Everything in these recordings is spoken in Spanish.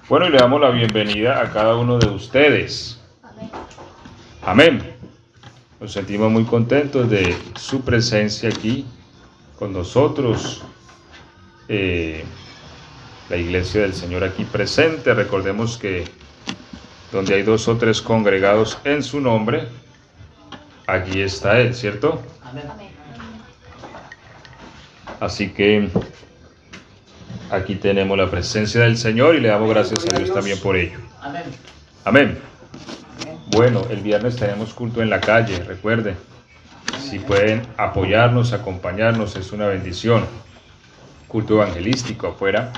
Bueno, y le damos la bienvenida a cada uno de ustedes. Amén. Amén. Nos sentimos muy contentos de su presencia aquí con nosotros. La iglesia del Señor aquí presente. Recordemos que donde hay 2 o 3 congregados en su nombre, allí está Él, ¿cierto? Amén. Así que aquí tenemos la presencia del Señor y le damos gracias a Dios también por ello. Amén. Amén. Bueno, el viernes tenemos culto en la calle, recuerden. Si pueden apoyarnos, acompañarnos, es una bendición. Culto evangelístico afuera.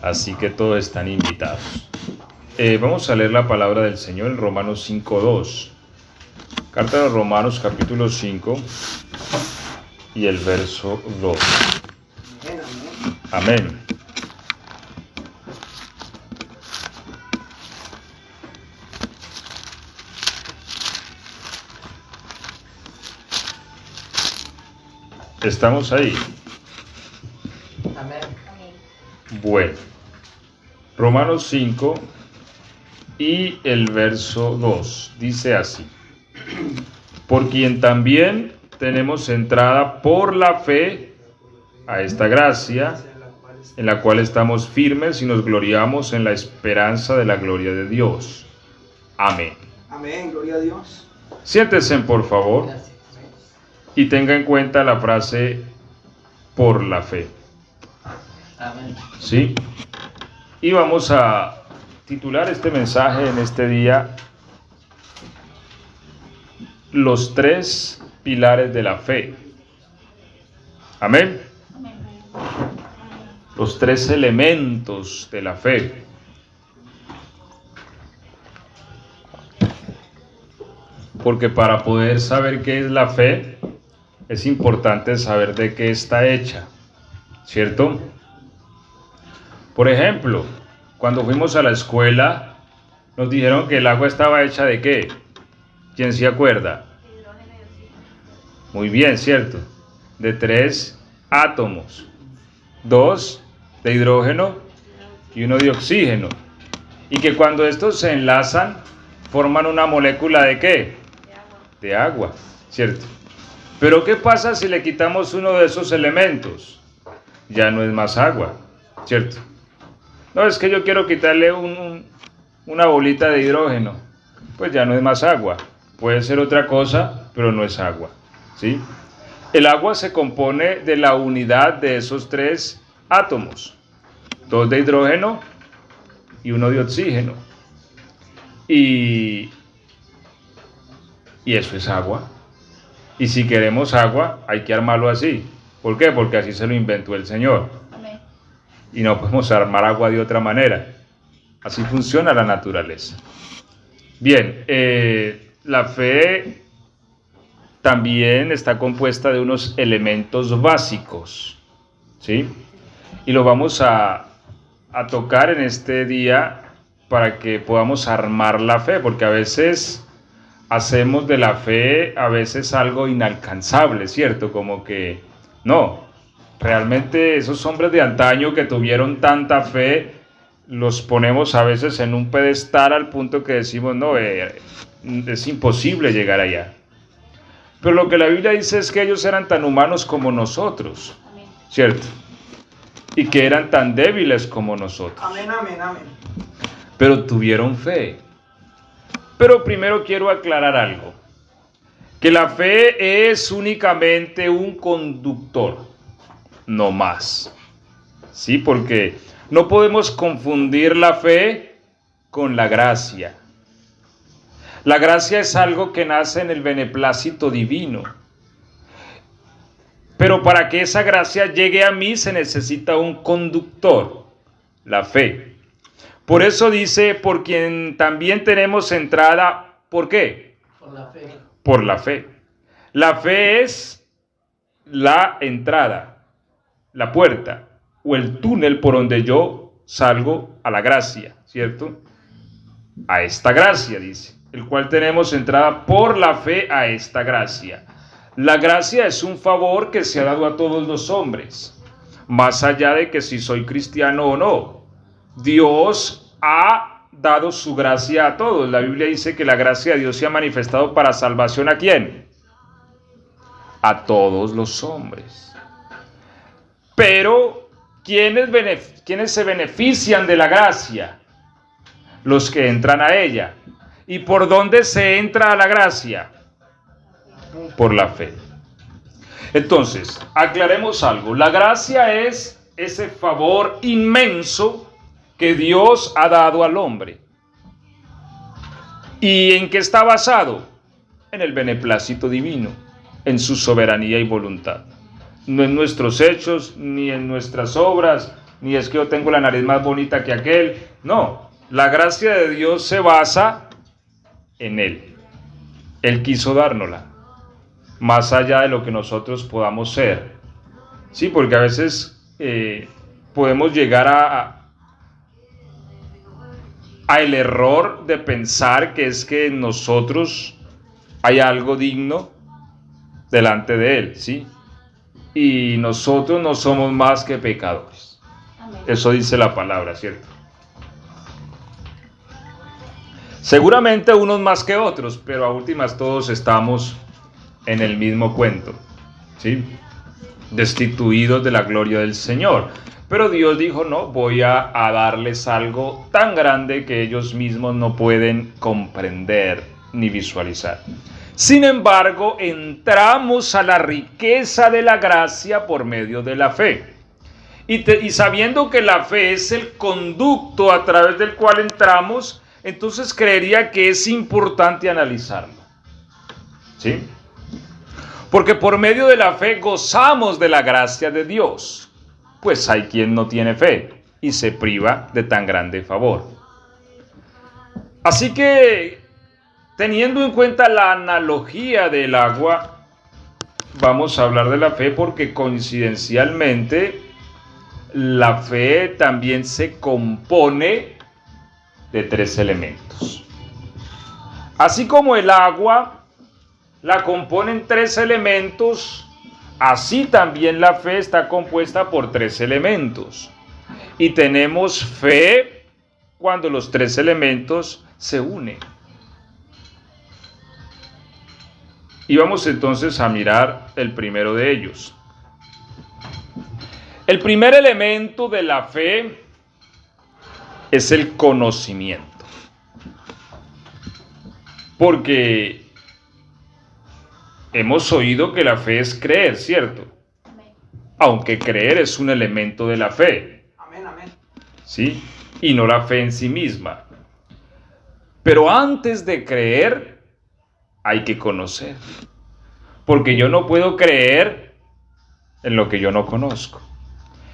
Así que todos están invitados. Vamos a leer la palabra del Señor en Romanos 5:2. Carta de Romanos capítulo 5 y el verso 2. Amén. ¿Estamos ahí? Amén. Bueno. Romanos 5 y el verso 2 dice así: por quien también tenemos entrada por la fe a esta gracia, en la cual estamos firmes y nos gloriamos en la esperanza de la gloria de Dios. Amén. Amén, gloria a Dios. Siéntense, por favor, Gracias. y tenga en cuenta la frase por la fe. Amén. ¿Sí? Y vamos a titular este mensaje en este día: los 3 pilares de la fe. Amén. Los 3 elementos de la fe. Porque para poder saber qué es la fe, es importante saber de qué está hecha, ¿cierto? Por ejemplo, cuando fuimos a la escuela, nos dijeron que el agua estaba hecha ¿de qué? ¿Quién se acuerda? Muy bien, ¿cierto? De 3 átomos. 2 de hidrógeno y 1 de oxígeno. Y que cuando estos se enlazan, forman una molécula ¿de qué? De agua, ¿cierto? Pero ¿qué pasa si le quitamos uno de esos elementos? Ya no es más agua, ¿cierto? No, es que yo quiero quitarle una bolita de hidrógeno. Pues ya no es más agua. Puede ser otra cosa, pero no es agua, ¿sí? El agua se compone de la unidad de esos 3 átomos. 2 de hidrógeno y 1 de oxígeno. Y eso es agua. Y si queremos agua, hay que armarlo así. ¿Por qué? Porque así se lo inventó el Señor. Amén. Y no podemos armar agua de otra manera. Así funciona la naturaleza. Bien, la fe también está compuesta de unos elementos básicos, ¿sí? Y lo vamos a tocar en este día para que podamos armar la fe, porque a veces hacemos de la fe a veces algo inalcanzable, ¿cierto? Como que no, realmente esos hombres de antaño que tuvieron tanta fe, los ponemos a veces en un pedestal al punto que decimos, no, es imposible llegar allá. Pero lo que la Biblia dice es que ellos eran tan humanos como nosotros, ¿cierto? Y que eran tan débiles como nosotros. Amén, amén, amén. Pero tuvieron fe. Pero primero quiero aclarar algo. Que la fe es únicamente un conductor, no más. ¿Sí? Porque no podemos confundir la fe con la gracia. La gracia es algo que nace en el beneplácito divino. Pero para que esa gracia llegue a mí se necesita un conductor, la fe. Por eso dice, por quien también tenemos entrada, ¿por qué? Por la fe. Por la fe. La fe es la entrada, la puerta o el túnel por donde yo salgo a la gracia, ¿cierto? A esta gracia, dice, el cual tenemos entrada por la fe a esta gracia. La gracia es un favor que se ha dado a todos los hombres, más allá de que si soy cristiano o no. Dios ha dado su gracia a todos. La Biblia dice que la gracia de Dios se ha manifestado para salvación ¿a quién? A todos los hombres. Pero, ¿quiénes se benefician de la gracia? Los que entran a ella. ¿Y por dónde se entra a la gracia? Por la fe. Entonces, aclaremos algo. La gracia es ese favor inmenso que Dios ha dado al hombre. ¿Y en qué está basado? En el beneplácito divino, en su soberanía y voluntad. No en nuestros hechos, ni en nuestras obras, ni es que yo tengo la nariz más bonita que aquel. No, la gracia de Dios se basa en Él. Él quiso dárnosla, más allá de lo que nosotros podamos ser. Sí, porque a veces podemos llegar a el error de pensar que es que en nosotros hay algo digno delante de Él, ¿sí? Y nosotros no somos más que pecadores. Amén. Eso dice la palabra, ¿cierto? Seguramente unos más que otros, pero a últimas todos estamos en el mismo cuento, ¿sí? Destituidos de la gloria del Señor. Pero Dios dijo, no, voy a darles algo tan grande que ellos mismos no pueden comprender ni visualizar. Sin embargo, entramos a la riqueza de la gracia por medio de la fe. Y sabiendo que la fe es el conducto a través del cual entramos, entonces creería que es importante analizarlo, ¿sí? Porque por medio de la fe gozamos de la gracia de Dios. Pues hay quien no tiene fe y se priva de tan grande favor. Así que, teniendo en cuenta la analogía del agua, vamos a hablar de la fe porque coincidencialmente la fe también se compone de 3 elementos. Así como el agua la componen 3 elementos, así también la fe está compuesta por 3 elementos. Y tenemos fe cuando los 3 elementos se unen. Y vamos entonces a mirar el primero de ellos. El primer elemento de la fe es el conocimiento. Porque hemos oído que la fe es creer, ¿cierto? Aunque creer es un elemento de la fe. Amén, amén. ¿Sí? Y no la fe en sí misma. Pero antes de creer, hay que conocer. Porque yo no puedo creer en lo que yo no conozco.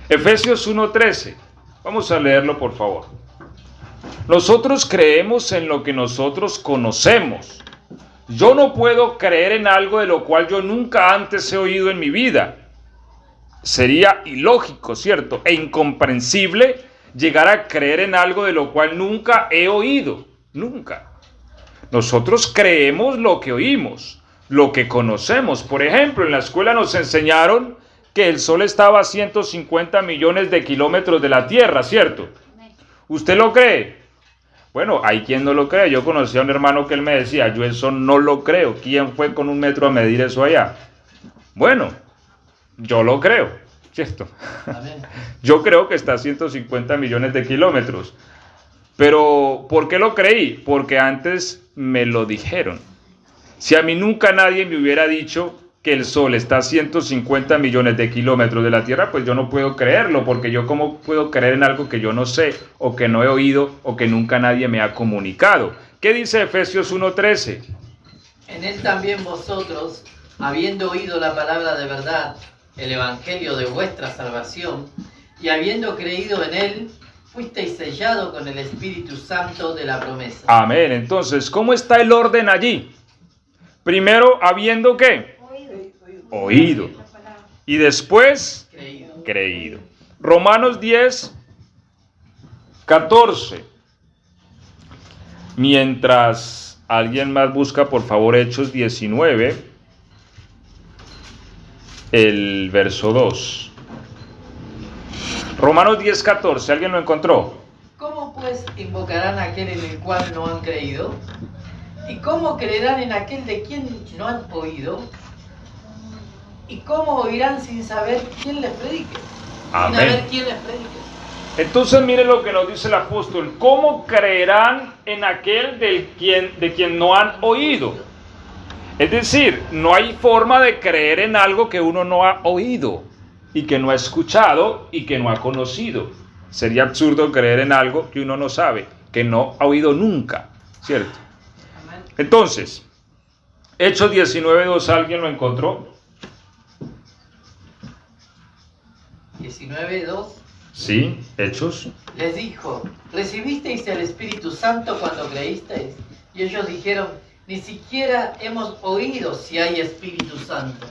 Efesios 1:13. Vamos a leerlo, por favor. Nosotros creemos en lo que nosotros conocemos. Yo no puedo creer en algo de lo cual yo nunca antes he oído en mi vida. Sería ilógico, ¿cierto? E incomprensible llegar a creer en algo de lo cual nunca he oído. Nunca. Nosotros creemos lo que oímos, lo que conocemos. Por ejemplo, en la escuela nos enseñaron que el Sol estaba a 150 millones de kilómetros de la Tierra, ¿cierto? ¿Usted lo cree? Bueno, hay quien no lo cree. Yo conocí a un hermano que él me decía, yo eso no lo creo. ¿Quién fue con 1 metro a medir eso allá? Bueno, yo lo creo, ¿cierto? Amén. Yo creo que está a 150 millones de kilómetros. Pero, ¿por qué lo creí? Porque antes me lo dijeron. Si a mí nunca nadie me hubiera dicho que el Sol está a 150 millones de kilómetros de la Tierra, pues yo no puedo creerlo, porque yo cómo puedo creer en algo que yo no sé, o que no he oído, o que nunca nadie me ha comunicado. ¿Qué dice Efesios 1:13? En él también vosotros, habiendo oído la palabra de verdad, el evangelio de vuestra salvación, y habiendo creído en él, fuisteis sellado con el Espíritu Santo de la promesa. Amén. Entonces, ¿cómo está el orden allí? Primero, habiendo ¿qué? Oído. Y después, creído. Romanos 10:14. Mientras alguien más busca, por favor, Hechos 19, el verso 2. Romanos 10:14, ¿alguien lo encontró? pues invocarán a aquel en el cual no han creído? ¿Y cómo creerán en aquel de quien no han oído? ¿Y cómo oirán sin saber quién les predique? Amén. Sin saber quién les predique. Entonces mire lo que nos dice el apóstol. ¿Cómo creerán en aquel de quien no han oído? Es decir, no hay forma de creer en algo que uno no ha oído y que no ha escuchado y que no ha conocido. Sería absurdo creer en algo que uno no sabe, que no ha oído nunca, ¿cierto? Entonces, Hechos 19:2, ¿alguien lo encontró? 19:2. Sí, Hechos. Les dijo, ¿recibisteis el Espíritu Santo cuando creísteis? Y ellos dijeron, ni siquiera hemos oído si hay Espíritu Santo.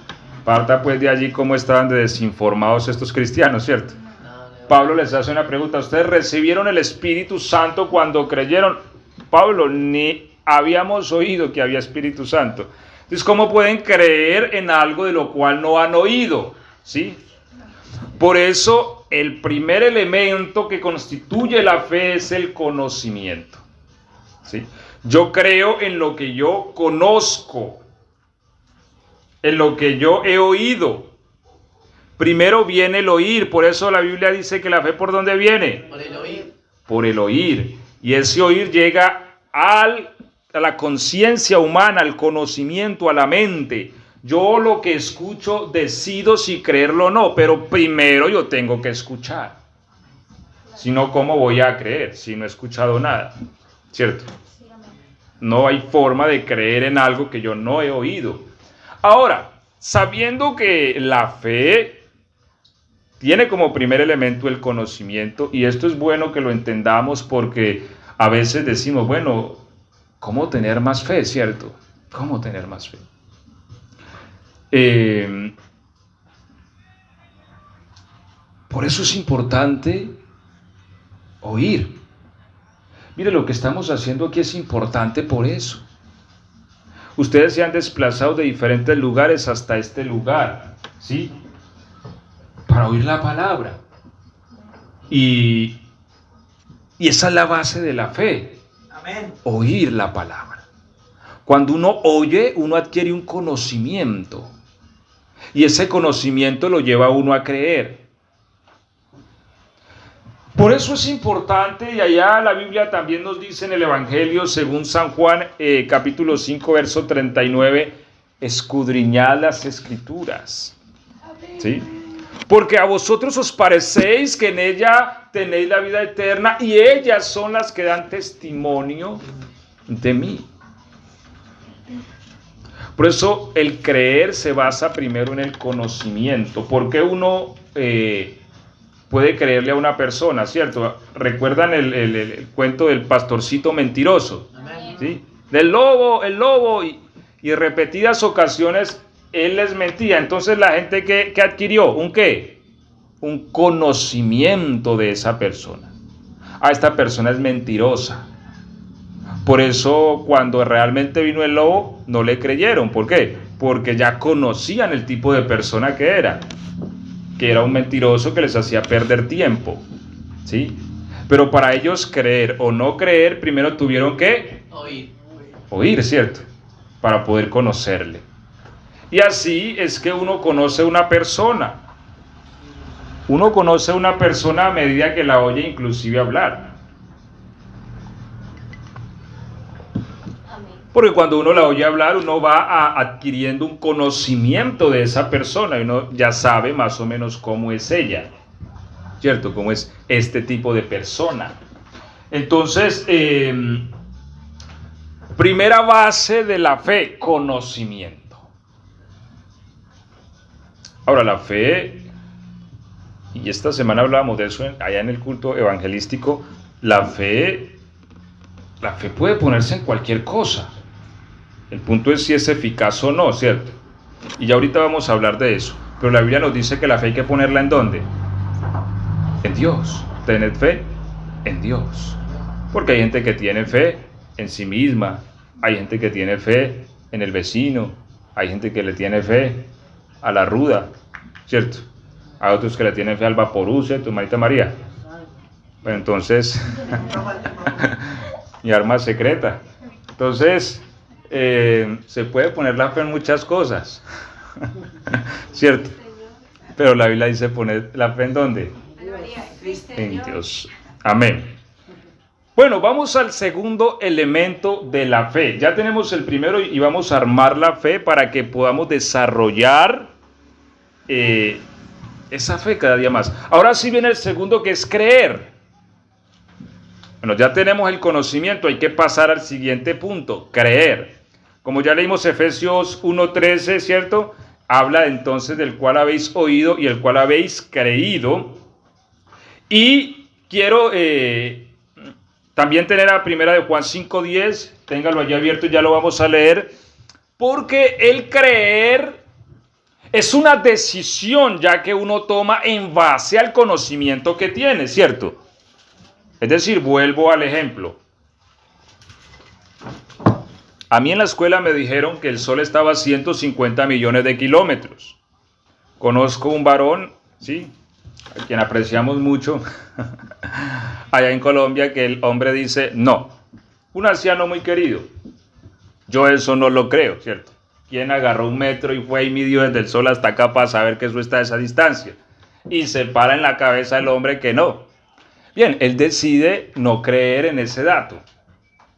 Parta pues de allí cómo estaban de desinformados estos cristianos, ¿cierto? Pablo les hace una pregunta. ¿Ustedes recibieron el Espíritu Santo cuando creyeron? Pablo, ni habíamos oído que había Espíritu Santo. Entonces, ¿cómo pueden creer en algo de lo cual no han oído? ¿Sí? Por eso, el primer elemento que constituye la fe es el conocimiento. ¿Sí? Yo creo en lo que yo conozco, en lo que yo he oído. Primero viene el oír, por eso la Biblia dice que la fe, ¿por dónde viene? Por el oír. Por el oír. Y ese oír llega a la conciencia humana, al conocimiento, a la mente. Yo lo que escucho decido si creerlo o no, pero primero yo tengo que escuchar. Si no, ¿cómo voy a creer si no he escuchado nada? ¿Cierto? No hay forma de creer en algo que yo no he oído. Ahora, sabiendo que la fe tiene como primer elemento el conocimiento, y esto es bueno que lo entendamos porque a veces decimos, bueno, ¿cómo tener más fe, cierto? ¿Cómo tener más fe? Por eso es importante oír. Mire, lo que estamos haciendo aquí es importante por eso. Ustedes se han desplazado de diferentes lugares hasta este lugar, ¿sí? Para oír la palabra. Y esa es la base de la fe. Amén. Oír la palabra. Cuando uno oye, uno adquiere un conocimiento. Y ese conocimiento lo lleva a uno a creer. Por eso es importante, y allá la Biblia también nos dice en el Evangelio, según San Juan, capítulo 5, verso 39, escudriñad las Escrituras. ¿Sí? Porque a vosotros os parecéis que en ella tenéis la vida eterna, y ellas son las que dan testimonio de mí. Por eso el creer se basa primero en el conocimiento. Porque uno puede creerle a una persona, ¿cierto? ¿Recuerdan el cuento del pastorcito mentiroso? ¿Sí? Del lobo, el lobo, y en repetidas ocasiones él les mentía. Entonces la gente ¿qué adquirió? ¿Un qué? Un conocimiento de esa persona. Esta persona es mentirosa. Por eso cuando realmente vino el lobo no le creyeron. ¿Por qué? Porque ya conocían el tipo de persona que era un mentiroso que les hacía perder tiempo, ¿sí? Pero para ellos creer o no creer, primero tuvieron que oír, ¿cierto? Para poder conocerle. Y así es que uno conoce a una persona. Uno conoce a una persona a medida que la oye inclusive hablar. Porque cuando uno la oye hablar, uno va adquiriendo un conocimiento de esa persona y uno ya sabe más o menos cómo es ella, ¿cierto? Cómo es este tipo de persona. Entonces, primera base de la fe, conocimiento. Ahora, la fe, y esta semana hablábamos de eso allá en el culto evangelístico, la fe puede ponerse en cualquier cosa. El punto es si es eficaz o no, ¿cierto? Y ya ahorita vamos a hablar de eso. Pero la Biblia nos dice que la fe hay que ponerla ¿en dónde? En Dios. Tened fe en Dios. Porque hay gente que tiene fe en sí misma. Hay gente que tiene fe en el vecino. Hay gente que le tiene fe a la ruda, ¿cierto? Hay otros que le tienen fe al vaporú, ¿cierto, hermanita María? Bueno, entonces, mi arma secreta. Entonces, se puede poner la fe en muchas cosas, ¿cierto? Pero la Biblia dice poner la fe en ¿dónde? En Dios. Amén. Bueno, vamos al segundo elemento de la fe. Ya tenemos el primero y vamos a armar la fe para que podamos desarrollar esa fe cada día más. Ahora sí viene el segundo, que es creer. Bueno, ya tenemos el conocimiento, hay que pasar al siguiente punto, creer. Como ya leímos Efesios 1:13, ¿cierto? Habla entonces del cual habéis oído y el cual habéis creído. Y quiero también tener a primera de Juan 5:10, téngalo allí abierto y ya lo vamos a leer, porque el creer es una decisión ya que uno toma en base al conocimiento que tiene, ¿cierto? Es decir, vuelvo al ejemplo. A mí en la escuela me dijeron que el Sol estaba a 150 millones de kilómetros. Conozco un varón, ¿sí?, a quien apreciamos mucho, allá en Colombia, que el hombre dice, no, un anciano muy querido, yo eso no lo creo, ¿cierto? ¿Quién agarró un metro y fue y midió desde el Sol hasta acá para saber que eso está a esa distancia? Y se para en la cabeza el hombre que no. Bien, él decide no creer en ese dato.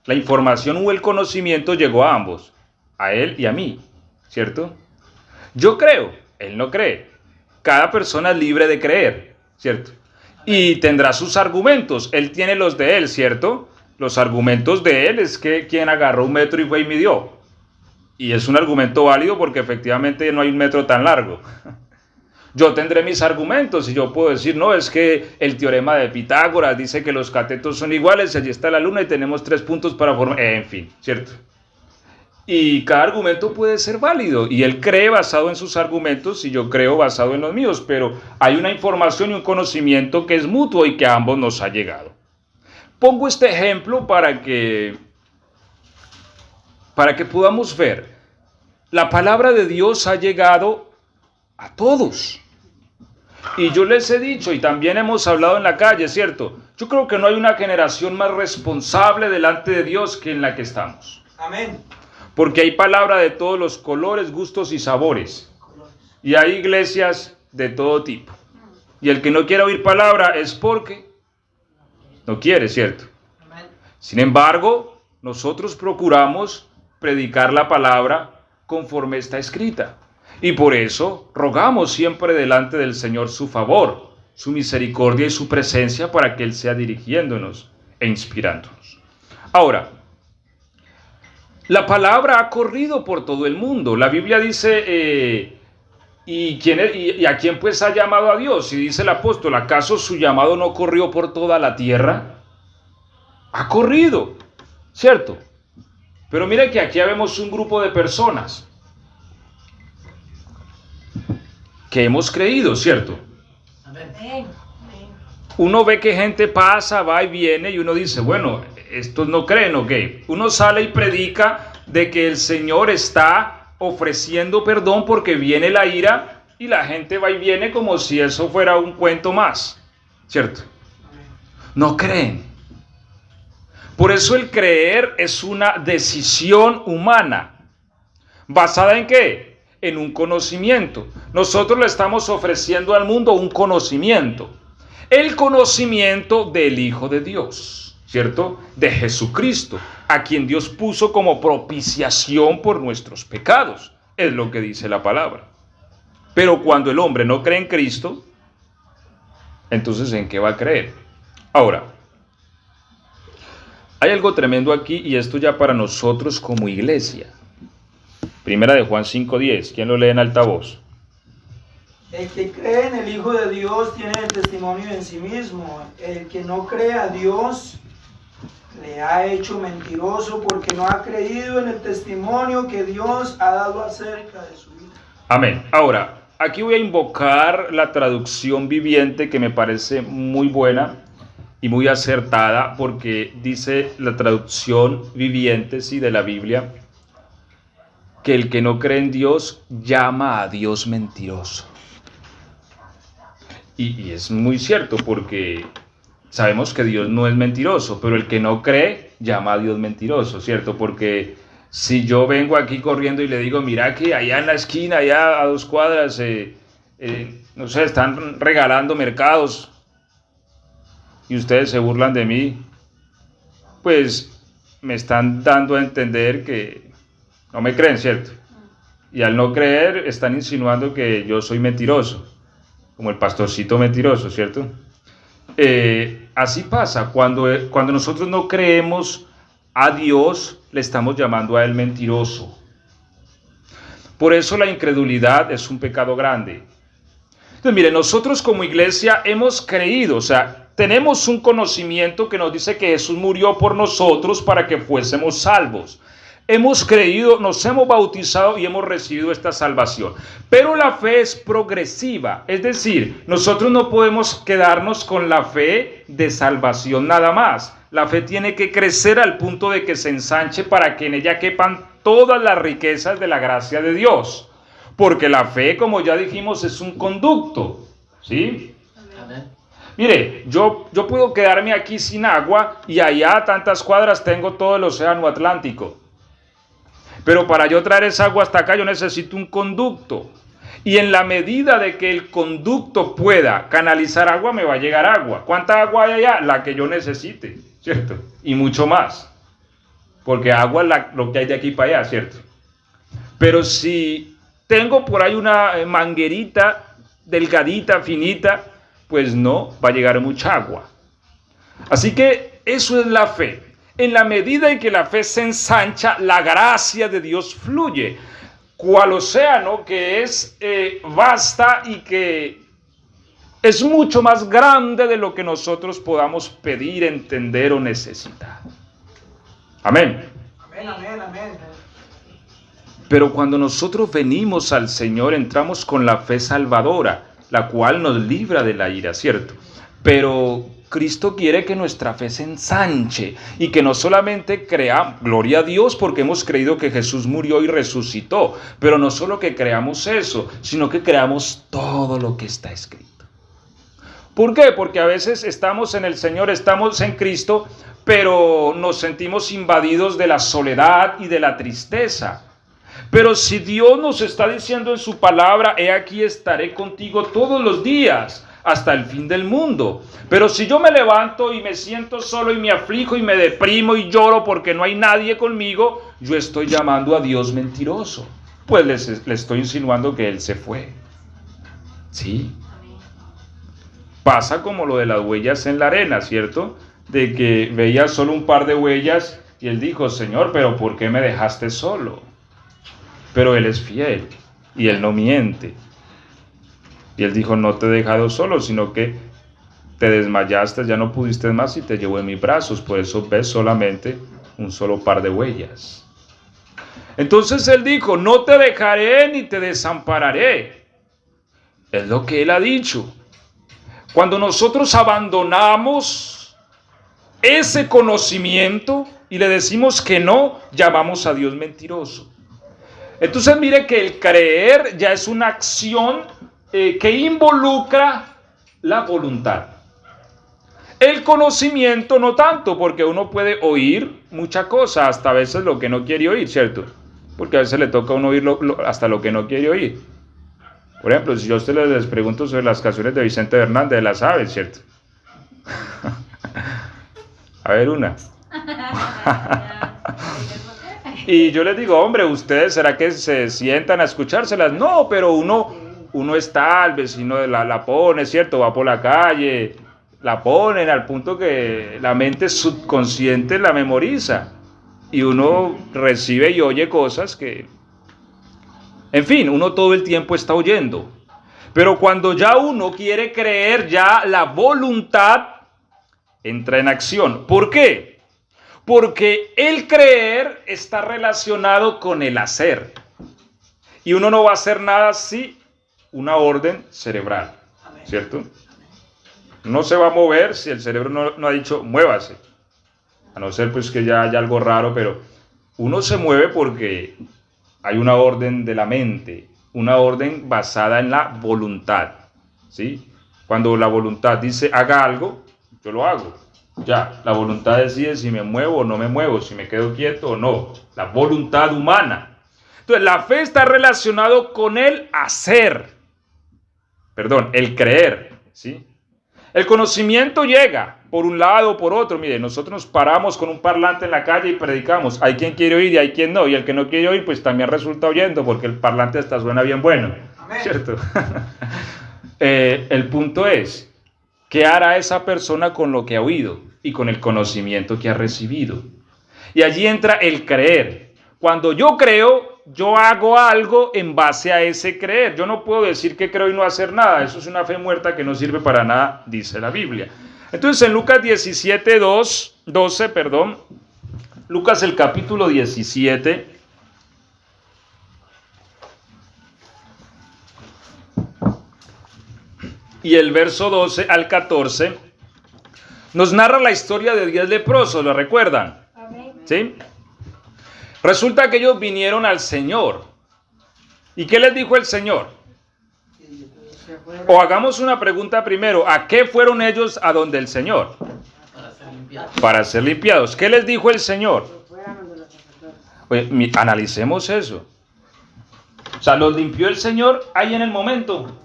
La información o el conocimiento llegó a ambos, a él y a mí, ¿cierto? Yo creo, él no cree. Cada persona es libre de creer, ¿cierto? Y tendrá sus argumentos, él tiene los de él, ¿cierto? Los argumentos de él es que quien agarró un metro y fue y midió. Y es un argumento válido porque efectivamente no hay un metro tan largo. Yo tendré mis argumentos y yo puedo decir, no, es que el teorema de Pitágoras dice que los catetos son iguales, allí está la luna y tenemos 3 puntos para formar, en fin, ¿cierto? Y cada argumento puede ser válido y él cree basado en sus argumentos y yo creo basado en los míos, pero hay una información y un conocimiento que es mutuo y que a ambos nos ha llegado. Pongo este ejemplo para que podamos ver. La palabra de Dios ha llegado a todos. Y yo les he dicho, y también hemos hablado en la calle, ¿cierto? Yo creo que no hay una generación más responsable delante de Dios que en la que estamos. Amén. Porque hay palabra de todos los colores, gustos y sabores. Y hay iglesias de todo tipo. Y el que no quiera oír palabra es porque no quiere, ¿cierto? Sin embargo, nosotros procuramos predicar la palabra conforme está escrita. Y por eso rogamos siempre delante del Señor su favor, su misericordia y su presencia para que Él sea dirigiéndonos e inspirándonos. Ahora, la palabra ha corrido por todo el mundo. La Biblia dice, ¿y a quién pues ha llamado a Dios? Y dice el apóstol, ¿acaso su llamado no corrió por toda la tierra? Ha corrido, ¿cierto? Pero mire que aquí vemos un grupo de personas que hemos creído, ¿cierto? Amén. Uno ve que gente pasa, va y viene y uno dice, bueno, estos no creen, ¿ok? Uno sale y predica de que el Señor está ofreciendo perdón porque viene la ira y la gente va y viene como si eso fuera un cuento más, ¿cierto? No creen. Por eso el creer es una decisión humana. ¿Basada en qué? En un conocimiento. Nosotros le estamos ofreciendo al mundo un conocimiento. El conocimiento del Hijo de Dios, ¿cierto? De Jesucristo, a quien Dios puso como propiciación por nuestros pecados. Es lo que dice la palabra. Pero cuando el hombre no cree en Cristo, entonces ¿en qué va a creer? Ahora, hay algo tremendo aquí y esto ya para nosotros como iglesia. Primera de Juan 5:10. ¿Quién lo lee en altavoz? El que cree en el Hijo de Dios tiene el testimonio en sí mismo. El que no cree a Dios le ha hecho mentiroso porque no ha creído en el testimonio que Dios ha dado acerca de su vida. Amén. Ahora, aquí voy a invocar la traducción viviente que me parece muy buena y muy acertada porque dice la traducción viviente, sí, de la Biblia, que el que no cree en Dios llama a Dios mentiroso. Y es muy cierto porque sabemos que Dios no es mentiroso, pero el que no cree llama a Dios mentiroso, ¿cierto? Porque si yo vengo aquí corriendo y le digo, mira que allá en la esquina, allá a 2 cuadras, no sé, están regalando mercados y ustedes se burlan de mí, pues me están dando a entender que no me creen, ¿cierto? Y al no creer están insinuando que yo soy mentiroso, como el pastorcito mentiroso, ¿cierto? Así pasa, cuando nosotros no creemos a Dios, le estamos llamando a Él mentiroso. Por eso la incredulidad es un pecado grande. Entonces, mire, nosotros como iglesia hemos creído, o sea, tenemos un conocimiento que nos dice que Jesús murió por nosotros para que fuésemos salvos. Hemos creído, nos hemos bautizado y hemos recibido esta salvación. Pero la fe es progresiva, es decir, nosotros no podemos quedarnos con la fe de salvación nada más. La fe tiene que crecer al punto de que se ensanche para que en ella quepan todas las riquezas de la gracia de Dios. Porque la fe, como ya dijimos, es un conducto, ¿sí? Amén. Mire, yo puedo quedarme aquí sin agua y allá a tantas cuadras tengo todo el océano Atlántico. Pero para yo traer esa agua hasta acá yo necesito un conducto. Y en la medida de que el conducto pueda canalizar agua, me va a llegar agua. ¿Cuánta agua hay allá? La que yo necesite, ¿cierto? Y mucho más. Porque agua es lo que hay de aquí para allá, ¿cierto? Pero si tengo por ahí una manguerita delgadita, finita, pues no va a llegar mucha agua. Así que eso es la fe. En la medida en que la fe se ensancha, la gracia de Dios fluye, cual océano que es vasta y que es mucho más grande de lo que nosotros podamos pedir, entender o necesitar. Amén. Amén, amén, amén. Pero cuando nosotros venimos al Señor, entramos con la fe salvadora, la cual nos libra de la ira, ¿cierto? Pero Cristo quiere que nuestra fe se ensanche y que no solamente creamos, gloria a Dios porque hemos creído que Jesús murió y resucitó, pero no solo que creamos eso, sino que creamos todo lo que está escrito. ¿Por qué? Porque a veces estamos en el Señor, estamos en Cristo, pero nos sentimos invadidos de la soledad y de la tristeza. Pero si Dios nos está diciendo en su palabra, he aquí estaré contigo todos los días, hasta el fin del mundo. Pero si yo me levanto y me siento solo y me aflijo y me deprimo y lloro porque no hay nadie conmigo, yo estoy llamando a Dios mentiroso. Pues le estoy insinuando que Él se fue. ¿Sí? Pasa como lo de las huellas en la arena, ¿cierto? De que veía solo un par de huellas y Él dijo, Señor, pero ¿por qué me dejaste solo? Pero Él es fiel y Él no miente. Y Él dijo, no te he dejado solo, sino que te desmayaste, ya no pudiste más y te llevo en mis brazos. Por eso ves solamente un solo par de huellas. Entonces Él dijo, no te dejaré ni te desampararé. Es lo que Él ha dicho. Cuando nosotros abandonamos ese conocimiento y le decimos que no, llamamos a Dios mentiroso. Entonces mire que el creer ya es una acción que involucra la voluntad. El conocimiento no tanto, porque uno puede oír mucha cosa, hasta a veces lo que no quiere oír, ¿cierto? Porque a veces le toca a uno oír hasta lo que no quiere oír. Por ejemplo, si yo a ustedes les pregunto sobre las canciones de Vicente Fernández, las saben, ¿cierto? A ver, una. Y yo les digo, hombre, ¿ustedes será que se sientan a escuchárselas? No, pero uno está, el vecino la pone, ¿cierto? Va por la calle, la ponen al punto que la mente subconsciente la memoriza. Y uno recibe y oye cosas que, en fin, uno todo el tiempo está oyendo. Pero cuando ya uno quiere creer, ya la voluntad entra en acción. ¿Por qué? Porque el creer está relacionado con el hacer. Y uno no va a hacer nada si una orden cerebral, ¿cierto? No se va a mover si el cerebro no ha dicho muévase. A no ser pues que ya haya algo raro, pero uno se mueve porque hay una orden de la mente, una orden basada en la voluntad, ¿sí? Cuando la voluntad dice haga algo, yo lo hago. Ya, la voluntad decide si me muevo o no me muevo, si me quedo quieto o no. La voluntad humana. Entonces, la fe está relacionado con el hacer. Perdón, el creer, ¿sí? El conocimiento llega por un lado o por otro. Mire, nosotros nos paramos con un parlante en la calle y predicamos. Hay quien quiere oír y hay quien no. Y el que no quiere oír, pues también resulta oyendo, porque el parlante hasta suena bien bueno. Amén. ¿Cierto? El punto es, ¿qué hará esa persona con lo que ha oído y con el conocimiento que ha recibido? Y allí entra el creer. Cuando yo creo, yo hago algo en base a ese creer. Yo no puedo decir que creo y no hacer nada. Eso es una fe muerta que no sirve para nada, dice la Biblia. Entonces en Lucas 12, Lucas el capítulo 17, y el verso 12 al 14, nos narra la historia de 10 leprosos, ¿lo recuerdan? ¿Sí? Resulta que ellos vinieron al Señor. ¿Y qué les dijo el Señor? O hagamos una pregunta primero. ¿A qué fueron ellos a donde el Señor? Para ser limpiados. Para ser limpiados. ¿Qué les dijo el Señor? Oye, analicemos eso. O sea, ¿los limpió el Señor ahí en el momento?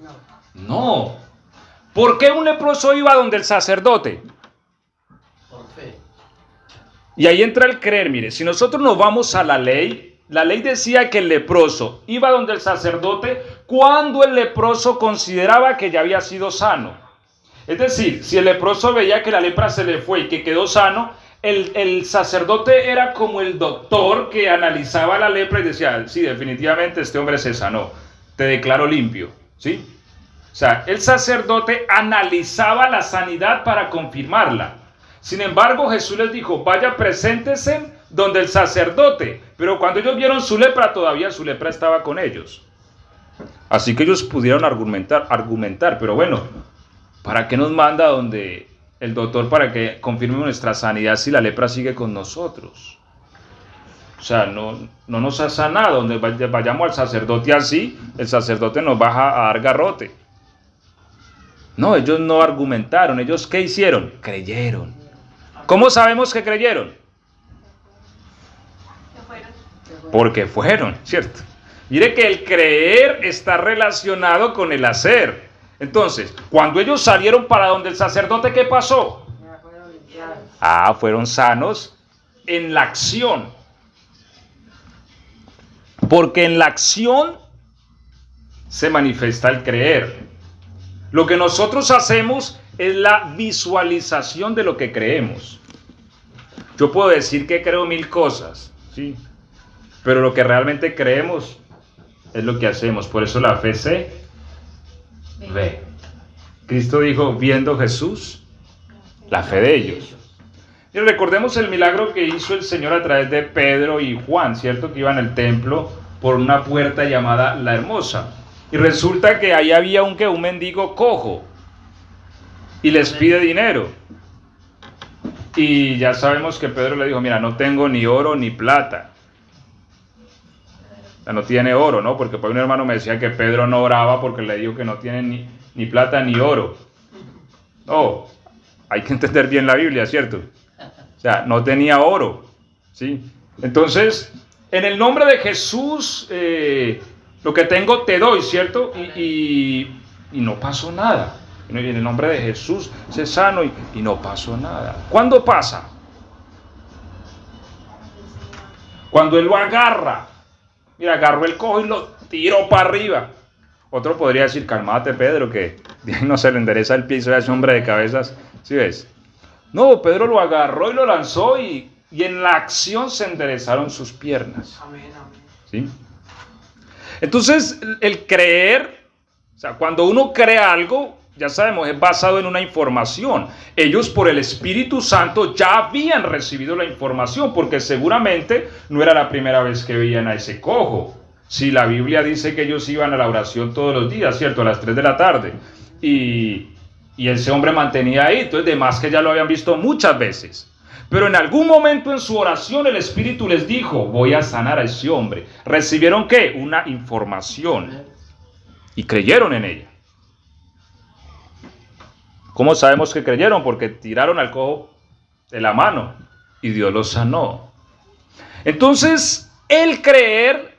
No. ¿Por qué un leproso iba donde el sacerdote? Por fe. Y ahí entra el creer. Mire, si nosotros nos vamos a la ley decía que el leproso iba donde el sacerdote cuando el leproso consideraba que ya había sido sano. Es decir, si el leproso veía que la lepra se le fue y que quedó sano, el sacerdote era como el doctor que analizaba la lepra y decía, sí, definitivamente este hombre se sanó, te declaro limpio, ¿sí? O sea, el sacerdote analizaba la sanidad para confirmarla. Sin embargo, Jesús les dijo, vaya, preséntese donde el sacerdote. Pero cuando ellos vieron su lepra, todavía su lepra estaba con ellos. Así que ellos pudieron argumentar, pero bueno, ¿para qué nos manda donde el doctor para que confirme nuestra sanidad si la lepra sigue con nosotros? O sea, no nos ha sanado. Donde vayamos al sacerdote así, el sacerdote nos va a dar garrote. No, ellos no argumentaron. ¿Ellos qué hicieron? Creyeron. ¿Cómo sabemos que creyeron? Porque fueron, ¿cierto? Mire que el creer está relacionado con el hacer. Entonces, cuando ellos salieron para donde el sacerdote, ¿qué pasó? Fueron sanos en la acción. Porque en la acción se manifiesta el creer. Lo que nosotros hacemos es la visualización de lo que creemos. Yo puedo decir que creo 1000 cosas, ¿sí? Pero lo que realmente creemos es lo que hacemos. Por eso la fe se ve. Cristo dijo, viendo Jesús, la fe de ellos. Y recordemos el milagro que hizo el Señor a través de Pedro y Juan, ¿cierto? Que iban al templo por una puerta llamada La Hermosa. Y resulta que ahí había un mendigo cojo. Y les pide dinero. Y ya sabemos que Pedro le dijo, mira, no tengo ni oro ni plata. O sea, no tiene oro, ¿no? Porque un hermano me decía que Pedro no oraba porque le dijo que no tiene ni plata ni oro. No, hay que entender bien la Biblia, ¿cierto? O sea, no tenía oro, ¿sí? Entonces, en el nombre de Jesús, lo que tengo te doy, ¿cierto? Y no pasó nada. En el nombre de Jesús, sé sano y no pasó nada. ¿Cuándo pasa? Cuando él lo agarra. Mira, agarró el cojo y lo tiró para arriba. Otro podría decir, cálmate Pedro, que de ahí no se le endereza el pie y ese hombre de cabezas. ¿Sí ves? No, Pedro lo agarró y lo lanzó y en la acción se enderezaron sus piernas. Amén, amén. ¿Sí? Entonces, el creer, o sea, cuando uno cree algo, ya sabemos, es basado en una información. Ellos por el Espíritu Santo ya habían recibido la información, porque seguramente no era la primera vez que veían a ese cojo. Si la Biblia dice que ellos iban a la oración todos los días, ¿cierto? A las 3 de la tarde. Y ese hombre mantenía ahí, entonces de más que ya lo habían visto muchas veces. Pero en algún momento en su oración el Espíritu les dijo, voy a sanar a ese hombre. ¿Recibieron qué? Una información. Y creyeron en ella. ¿Cómo sabemos que creyeron? Porque tiraron al cojo de la mano y Dios los sanó. Entonces, el creer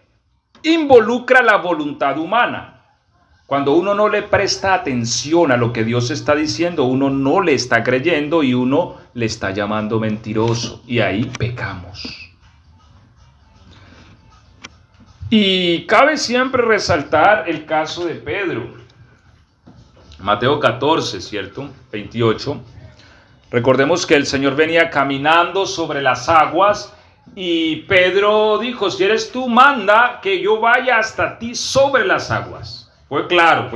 involucra la voluntad humana. Cuando uno no le presta atención a lo que Dios está diciendo, uno no le está creyendo y uno le está llamando mentiroso. Y ahí pecamos. Y cabe siempre resaltar el caso de Pedro. Mateo 14, ¿cierto? 28. Recordemos que el Señor venía caminando sobre las aguas y Pedro dijo, si eres tú, manda que yo vaya hasta ti sobre las aguas. Fue claro.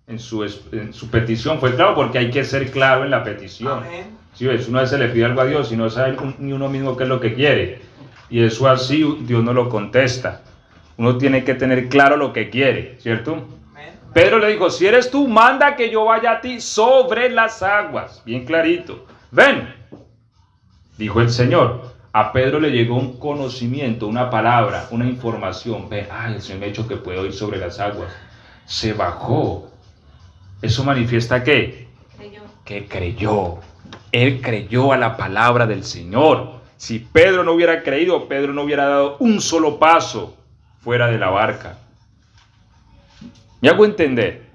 En su petición fue claro, porque hay que ser claro en la petición. Amén. Si ves, uno a veces le pide algo a Dios y no sabe ni uno mismo qué es lo que quiere. Y eso así Dios no lo contesta. Uno tiene que tener claro lo que quiere, ¿cierto? Amén. Pedro le dijo, si eres tú, manda que yo vaya a ti sobre las aguas. Bien clarito. Ven, dijo el Señor. A Pedro le llegó un conocimiento, una palabra, una información. Ven, el Señor me ha dicho que puedo ir sobre las aguas. Se bajó. ¿Eso manifiesta qué? Que creyó. Él creyó a la palabra del Señor. Si Pedro no hubiera creído, Pedro no hubiera dado un solo paso fuera de la barca. ¿Me hago entender?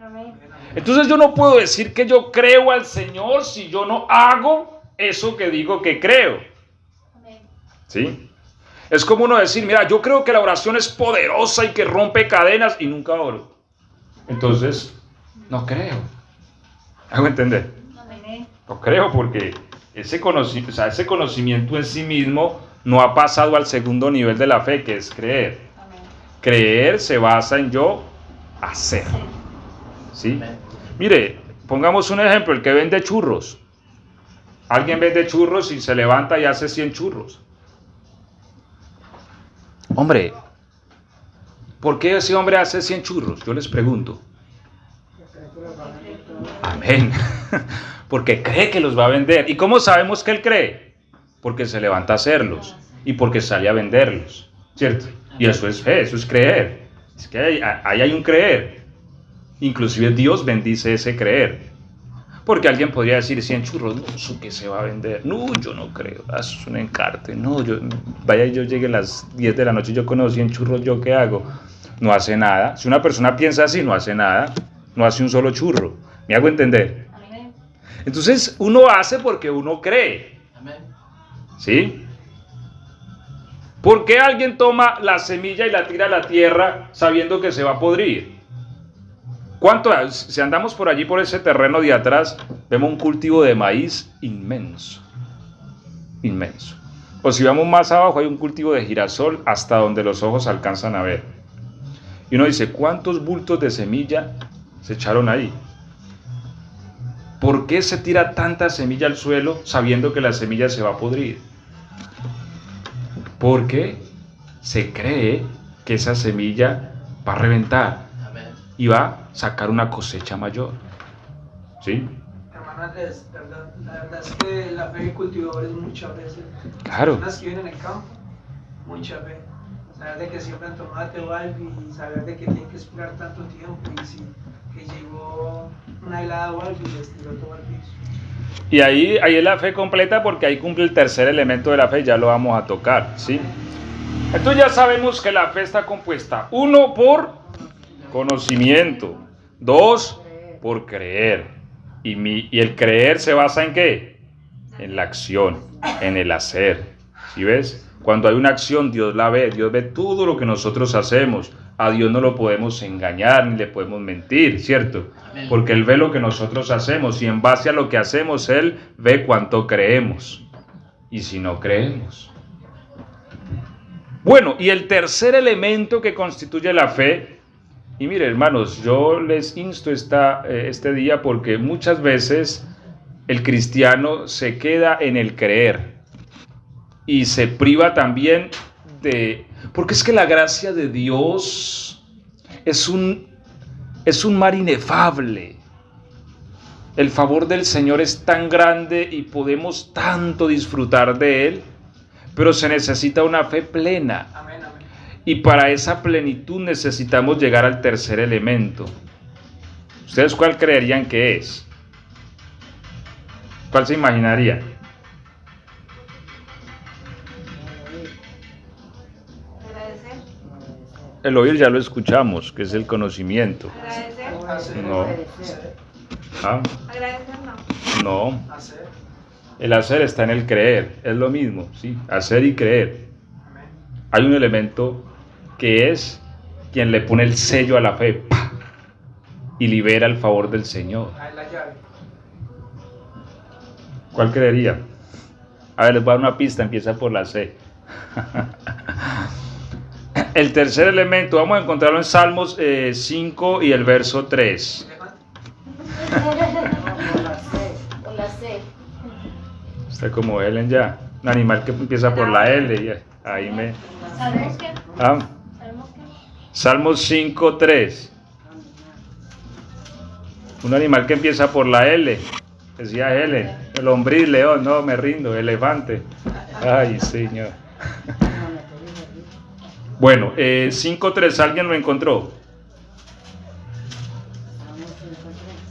Entonces yo no puedo decir que yo creo al Señor si yo no hago eso que digo que creo. ¿Sí? Es como uno decir, mira, yo creo que la oración es poderosa y que rompe cadenas y nunca oro. Entonces, no creo. ¿Hago entender? No creo porque ese conocimiento en sí mismo no ha pasado al segundo nivel de la fe, que es creer. Creer se basa en yo hacer. ¿Sí? Mire, pongamos un ejemplo, el que vende churros. Alguien vende churros y se levanta y hace 100 churros. Hombre, ¿por qué ese hombre hace 100 churros? Yo les pregunto. Amén. Porque cree que los va a vender. ¿Y cómo sabemos que él cree? Porque se levanta a hacerlos y porque sale a venderlos, ¿cierto? Y eso es fe, eso es creer. Es que ahí hay un creer. Inclusive Dios bendice ese creer. Porque alguien podría decir 100 churros, no, eso que se va a vender. No, yo no creo, eso es un encarte. No, yo llegue a las 10 de la noche y yo conozco 100 churros, ¿yo qué hago? No hace nada. Si una persona piensa así, no hace nada. No hace un solo churro. ¿Me hago entender? Entonces, uno hace porque uno cree. ¿Sí? ¿Por qué alguien toma la semilla y la tira a la tierra sabiendo que se va a podrir? Si andamos por allí, por ese terreno de atrás, vemos un cultivo de maíz inmenso. Inmenso. O si vamos más abajo, hay un cultivo de girasol hasta donde los ojos alcanzan a ver. Y uno dice, ¿cuántos bultos de semilla se echaron ahí? ¿Por qué se tira tanta semilla al suelo sabiendo que la semilla se va a podrir? Porque se cree que esa semilla va a reventar y va a sacar una cosecha mayor. ¿Sí? Hermano Andrés, la verdad es que la fe de cultivadores muchas veces. Claro. Personas que viven en el campo, mucha fe. Saber de que siembran tomate o algo y saber de que tienen que esperar tanto tiempo y si que llegó una helada o algo y les tiró todo al piso. Y ahí es la fe completa porque ahí cumple el tercer elemento de la fe, ya lo vamos a tocar, ¿sí? Entonces ya sabemos que la fe está compuesta, 1 por conocimiento, 2 por creer. Y el creer se basa en ¿qué? En la acción, en el hacer. ¿Sí ves? Cuando hay una acción, Dios la ve, Dios ve todo lo que nosotros hacemos. A Dios no lo podemos engañar ni le podemos mentir, ¿cierto? Amén. Porque Él ve lo que nosotros hacemos y en base a lo que hacemos, Él ve cuánto creemos y si no creemos. Bueno, y el tercer elemento que constituye la fe, y mire hermanos, yo les insto este día porque muchas veces el cristiano se queda en el creer y se priva también porque es que la gracia de Dios es un mar inefable. El favor del Señor es tan grande y podemos tanto disfrutar de Él, pero se necesita una fe plena. Amén, amén. Y para esa plenitud necesitamos llegar al tercer elemento. ¿Ustedes cuál creerían que es? ¿Cuál se imaginaría? Agradecer. El oír ya lo escuchamos, que es el conocimiento. Agradecer. Hacer. No. ¿Ah? Agradecer no. No. Hacer. El hacer está en el creer, es lo mismo, ¿sí? Hacer y creer. Amén. Hay un elemento que es quien le pone el sello a la fe, ¡pah!, y libera el favor del Señor. Ahí la llave. ¿Cuál creería? A ver, les voy a dar una pista, empieza por la C. El tercer elemento, vamos a encontrarlo en Salmos 5 y el verso 3. Por la C. Está como Ellen ya. Un animal que empieza por la L. Y ahí me... ¿Sabemos qué? Ah, ¿Sabemos qué? Salmos 5, 3. Un animal que empieza por la L. Decía Ellen. El lombriz, león, no, me rindo. Elefante. Ay, Señor. Bueno, 5.3, ¿alguien lo encontró?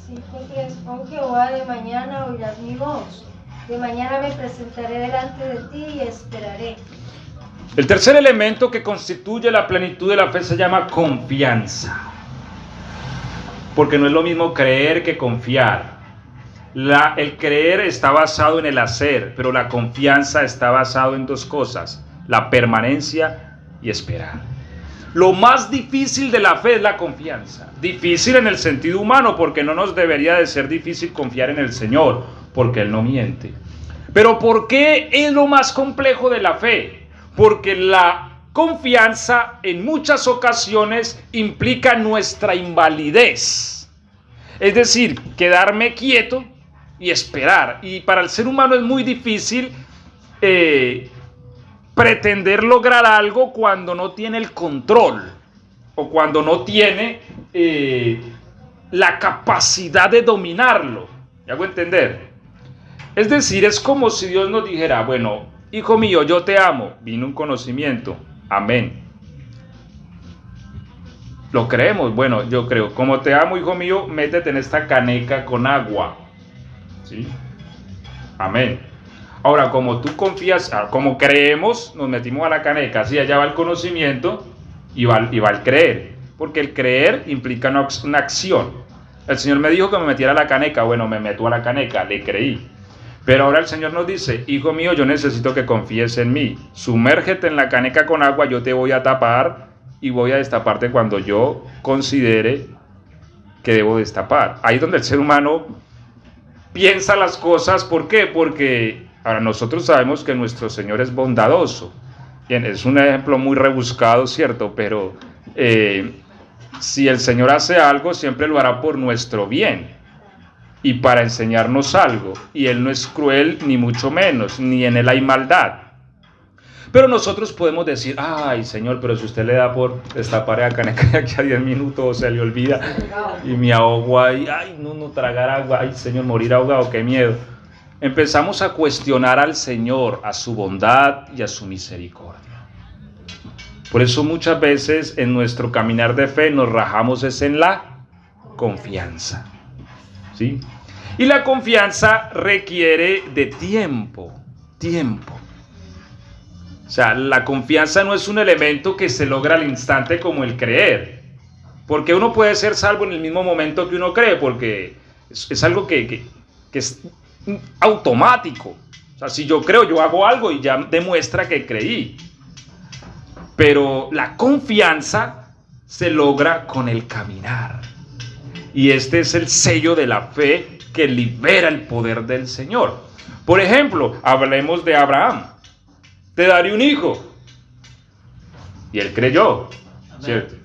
5:3. Oh Jehová, de mañana oirás mi voz. De mañana me presentaré delante de ti y esperaré. El tercer elemento que constituye la plenitud de la fe se llama confianza. Porque no es lo mismo creer que confiar. El creer está basado en el hacer, pero la confianza está basado en dos cosas: la permanencia y esperar. Lo más difícil de la fe es la confianza. Difícil en el sentido humano, porque no nos debería de ser difícil confiar en el Señor, porque Él no miente. Pero ¿por qué es lo más complejo de la fe? Porque la confianza en muchas ocasiones implica nuestra invalidez. Es decir, quedarme quieto y esperar. Y para el ser humano es muy difícil pretender lograr algo cuando no tiene el control o cuando no tiene la capacidad de dominarlo. ¿Me hago entender? Es decir, es como si Dios nos dijera: bueno, hijo mío, yo te amo. Vino un conocimiento. Amén. Lo creemos. Bueno, yo creo. Como te amo, hijo mío, métete en esta caneca con agua. ¿Sí? Amén. Ahora, como tú confías, como creemos, nos metimos a la caneca. Así allá va el conocimiento y va el creer. Porque el creer implica una acción. El Señor me dijo que me metiera a la caneca. Bueno, me meto a la caneca, le creí. Pero ahora el Señor nos dice: hijo mío, yo necesito que confíes en mí. Sumérgete en la caneca con agua, yo te voy a tapar y voy a destaparte cuando yo considere que debo destapar. Ahí es donde el ser humano piensa las cosas. ¿Por qué? Porque ahora nosotros sabemos que nuestro Señor es bondadoso. Bien, es un ejemplo muy rebuscado, ¿cierto? Pero si el Señor hace algo, siempre lo hará por nuestro bien y para enseñarnos algo. Y Él no es cruel, ni mucho menos, ni en Él hay maldad. Pero nosotros podemos decir: ay, Señor, pero si usted le da por destapar la caneca de aquí a 10 minutos, se le olvida y me ahogo ahí. Ay, no tragar agua. Ay, Señor, morir ahogado, qué miedo. Empezamos a cuestionar al Señor, a su bondad y a su misericordia. Por eso muchas veces en nuestro caminar de fe nos rajamos es en la confianza. ¿Sí? Y la confianza requiere de tiempo. O sea, la confianza no es un elemento que se logra al instante como el creer. Porque uno puede ser salvo en el mismo momento que uno cree, porque es algo que es automático. O sea, si yo creo, yo hago algo y ya demuestra que creí. Pero la confianza se logra con el caminar. Y este es el sello de la fe que libera el poder del Señor. Por ejemplo, hablemos de Abraham. Te daré un hijo. Y él creyó, ¿cierto?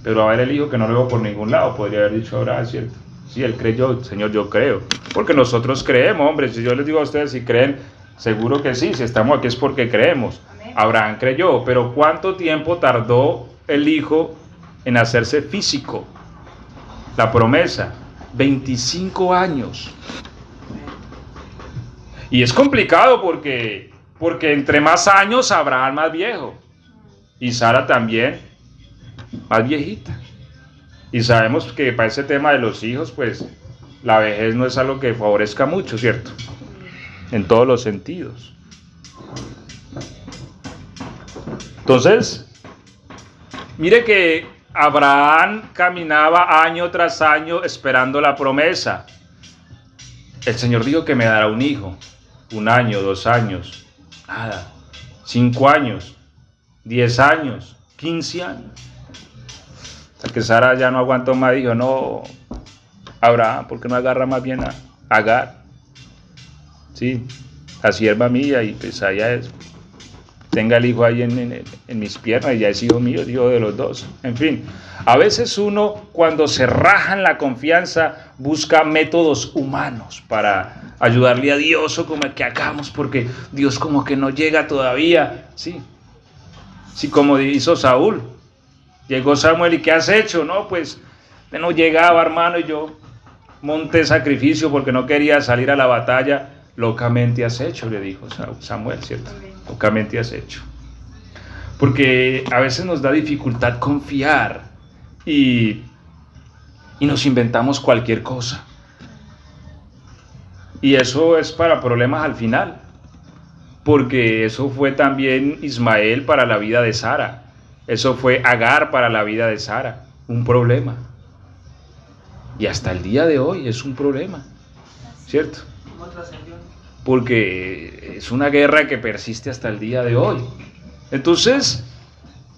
Pero a ver, el hijo que no lo veo por ningún lado, podría haber dicho Abraham, ¿cierto? Sí, él creyó: Señor, yo creo. Porque nosotros creemos, hombre. Si yo les digo a ustedes si creen, seguro que sí. Si estamos aquí es porque creemos. Amén. Abraham creyó, pero ¿cuánto tiempo tardó el hijo en hacerse físico? La promesa, 25 años. Y es complicado porque entre más años Abraham más viejo y Sara también más viejita. Y sabemos que para ese tema de los hijos, pues la vejez no es algo que favorezca mucho, ¿cierto? En todos los sentidos. Entonces, mire que Abraham caminaba año tras año esperando la promesa. El Señor dijo que me dará un hijo. 1 año, 2 años, nada. 5 años, 10 años, 15 años. Hasta que Sara ya no aguantó más, dijo, no, Abraham, ¿por qué no agarra más bien a Agar? Sí, la sierva mía, y pues allá es, tenga el hijo ahí en mis piernas, y ya es hijo mío, es hijo de los dos. En fin, a veces uno cuando se raja en la confianza busca métodos humanos para ayudarle a Dios, o como que hagamos porque Dios como que no llega todavía. Sí, como hizo Saúl. Llegó Samuel, ¿y qué has hecho? No, pues no llegaba, hermano, y yo monté sacrificio porque no quería salir a la batalla. Locamente has hecho, le dijo Samuel, ¿cierto? Locamente has hecho. Porque a veces nos da dificultad confiar y nos inventamos cualquier cosa. Y eso es para problemas al final, porque eso fue también Ismael para la vida de Sara. Eso fue Agar para la vida de Sara, un problema. Y hasta el día de hoy es un problema, ¿cierto? Porque es una guerra que persiste hasta el día de hoy. Entonces,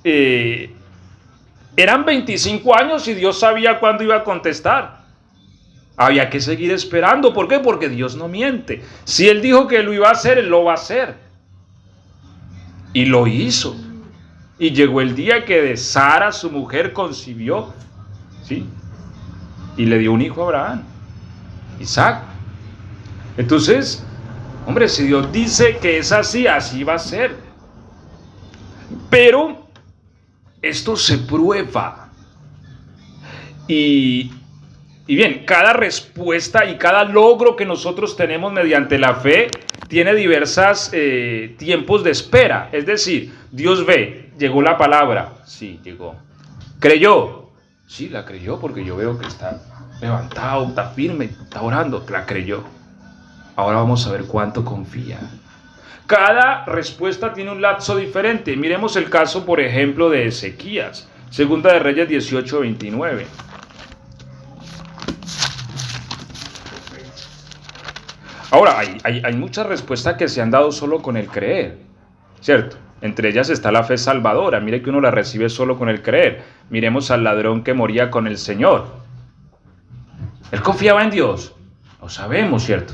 eran 25 años y Dios sabía cuándo iba a contestar. Había que seguir esperando. ¿Por qué? Porque Dios no miente. Si Él dijo que lo iba a hacer, Él lo va a hacer. Y lo hizo. Y llegó el día que de Sara, su mujer, concibió, ¿sí? Y le dio un hijo a Abraham, Isaac. Entonces, hombre, si Dios dice que es así, así va a ser. Pero esto se prueba. Y bien, cada respuesta y cada logro que nosotros tenemos mediante la fe tiene diversos tiempos de espera. Es decir, Dios ve, llegó la palabra, sí, llegó. ¿Creyó? Sí, la creyó porque yo veo que está levantado, está firme, está orando, la creyó. Ahora vamos a ver cuánto confía. Cada respuesta tiene un lapso diferente. Miremos el caso, por ejemplo, de Ezequías. Segunda de Reyes 18:29. Ahora, hay muchas respuestas que se han dado solo con el creer, ¿cierto? Entre ellas está la fe salvadora. Mire que uno la recibe solo con el creer. Miremos al ladrón que moría con el Señor. ¿Él confiaba en Dios? Lo sabemos, ¿cierto?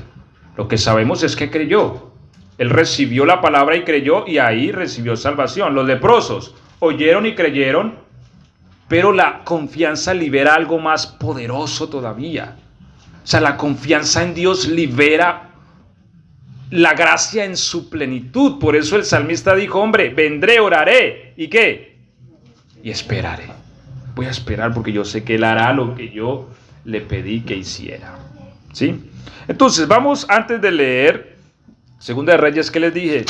Lo que sabemos es que creyó. Él recibió la palabra y creyó, y ahí recibió salvación. Los leprosos oyeron y creyeron, pero la confianza libera algo más poderoso todavía. O sea, la confianza en Dios libera la gracia en su plenitud. Por eso el salmista dijo, hombre, vendré, oraré, ¿y qué? Y esperaré. Voy a esperar porque yo sé que Él hará lo que yo le pedí que hiciera. ¿Sí? Entonces, vamos antes de leer Segunda de Reyes, ¿qué les dije?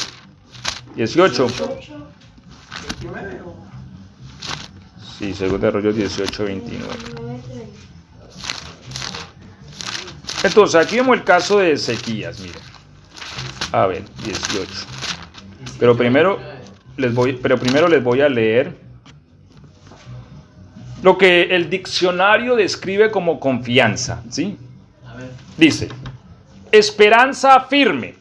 18. Sí, Segunda de Reyes 18:29. Entonces, aquí vemos el caso de Ezequías, miren. A ver, 18. Pero primero les voy a leer lo que el diccionario describe como confianza, ¿sí? Dice, esperanza firme,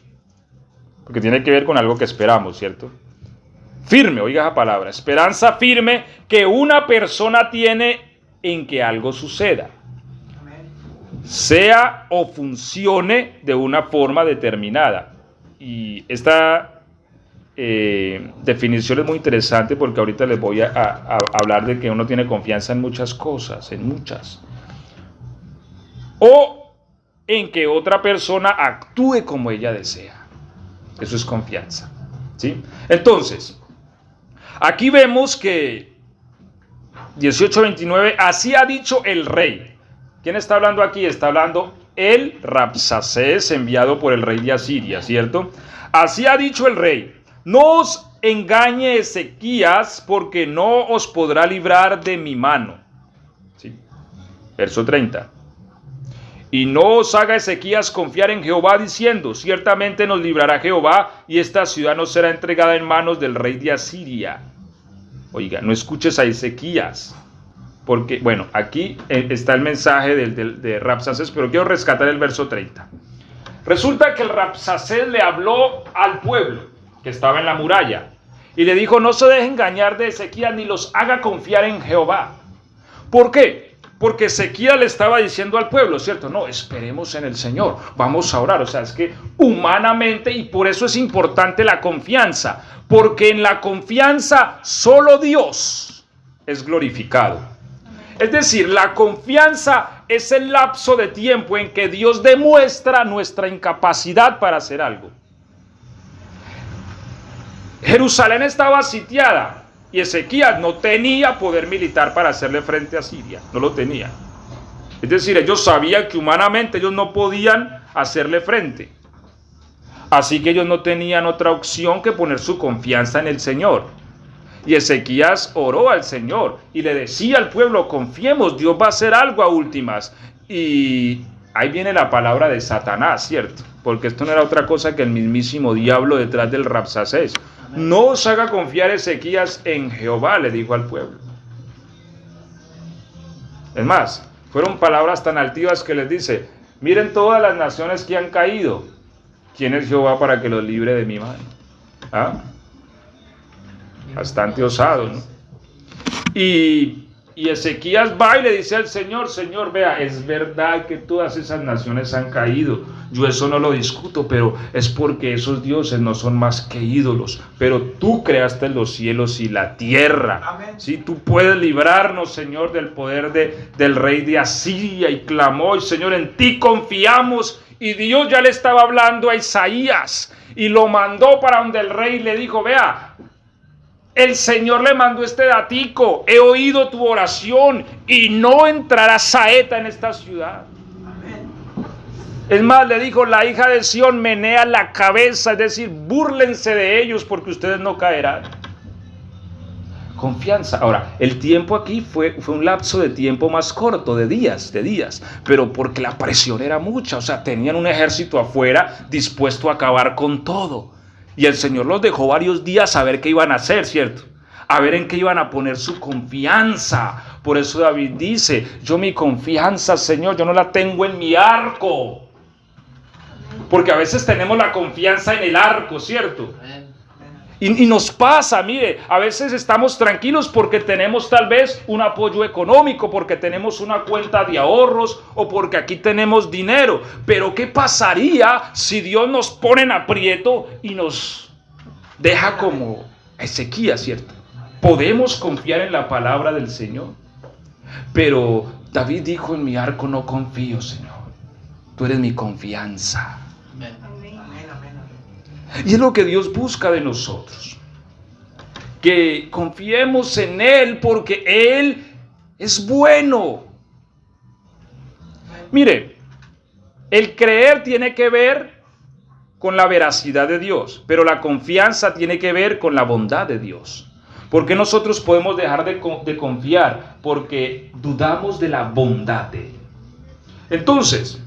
porque tiene que ver con algo que esperamos, ¿cierto? Firme, oiga esa palabra, esperanza firme que una persona tiene en que algo suceda, sea o funcione de una forma determinada. Y esta definición es muy interesante porque ahorita les voy a hablar de que uno tiene confianza en muchas cosas, en muchas. O en que otra persona actúe como ella desea. Eso es confianza, ¿sí? Entonces, aquí vemos que 18:29, así ha dicho el rey. ¿Quién está hablando aquí? Está hablando el Rabsacés, enviado por el rey de Asiria, ¿cierto? Así ha dicho el rey, no os engañe Ezequías, porque no os podrá librar de mi mano. ¿Sí? Verso 30. Y no os haga Ezequías confiar en Jehová diciendo, ciertamente nos librará Jehová y esta ciudad no será entregada en manos del rey de Asiria. Oiga, no escuches a Ezequías, porque, bueno, aquí está el mensaje de Rabsacés, pero quiero rescatar el verso 30. Resulta que el Rabsacés le habló al pueblo que estaba en la muralla y le dijo, no se deje engañar de Ezequías ni los haga confiar en Jehová. ¿Por qué? Porque Ezequías le estaba diciendo al pueblo, ¿cierto? No, esperemos en el Señor, vamos a orar. O sea, es que humanamente, y por eso es importante la confianza, porque en la confianza solo Dios es glorificado. Es decir, la confianza es el lapso de tiempo en que Dios demuestra nuestra incapacidad para hacer algo. Jerusalén estaba sitiada y Ezequías no tenía poder militar para hacerle frente a Siria, no lo tenía. Es decir, ellos sabían que humanamente ellos no podían hacerle frente. Así que ellos no tenían otra opción que poner su confianza en el Señor. Y Ezequías oró al Señor y le decía al pueblo, confiemos, Dios va a hacer algo a últimas. Y ahí viene la palabra de Satanás, ¿cierto? Porque esto no era otra cosa que el mismísimo diablo detrás del Rabsacés. No os haga confiar Ezequías en Jehová, le dijo al pueblo. Es más, fueron palabras tan altivas que les dice, miren todas las naciones que han caído. ¿Quién es Jehová para que los libre de mi mano? ¿Ah? Bastante osado, ¿no? Y Ezequías va y le dice al Señor, Señor, vea, es verdad que todas esas naciones han caído. Yo eso no lo discuto, pero es porque esos dioses no son más que ídolos. Pero tú creaste los cielos y la tierra. Amén. Sí, tú puedes librarnos, Señor, del poder del rey de Asiria. Y clamó, y Señor, en ti confiamos. Y Dios ya le estaba hablando a Isaías y lo mandó para donde el rey le dijo, vea, el Señor le mandó este datico, he oído tu oración y no entrará saeta en esta ciudad. Amén. Es más, le dijo, la hija de Sión menea la cabeza, es decir, búrlense de ellos porque ustedes no caerán. Confianza. Ahora, el tiempo aquí fue un lapso de tiempo más corto, de días, pero porque la presión era mucha, o sea, tenían un ejército afuera dispuesto a acabar con todo. Y el Señor los dejó varios días a ver qué iban a hacer, ¿cierto? A ver en qué iban a poner su confianza. Por eso David dice, yo mi confianza, Señor, yo no la tengo en mi arco. Porque a veces tenemos la confianza en el arco, ¿cierto? Y nos pasa, mire, a veces estamos tranquilos porque tenemos tal vez un apoyo económico, porque tenemos una cuenta de ahorros o porque aquí tenemos dinero. Pero ¿qué pasaría si Dios nos pone en aprieto y nos deja como Ezequías, ¿cierto? Podemos confiar en la palabra del Señor. Pero David dijo, en mi arco no confío, Señor. Tú eres mi confianza. Amén. Y es lo que Dios busca de nosotros, que confiemos en Él porque Él es bueno. Mire, el creer tiene que ver con la veracidad de Dios, pero la confianza tiene que ver con la bondad de Dios. ¿Por qué nosotros podemos dejar de confiar? Porque dudamos de la bondad de Él. Entonces,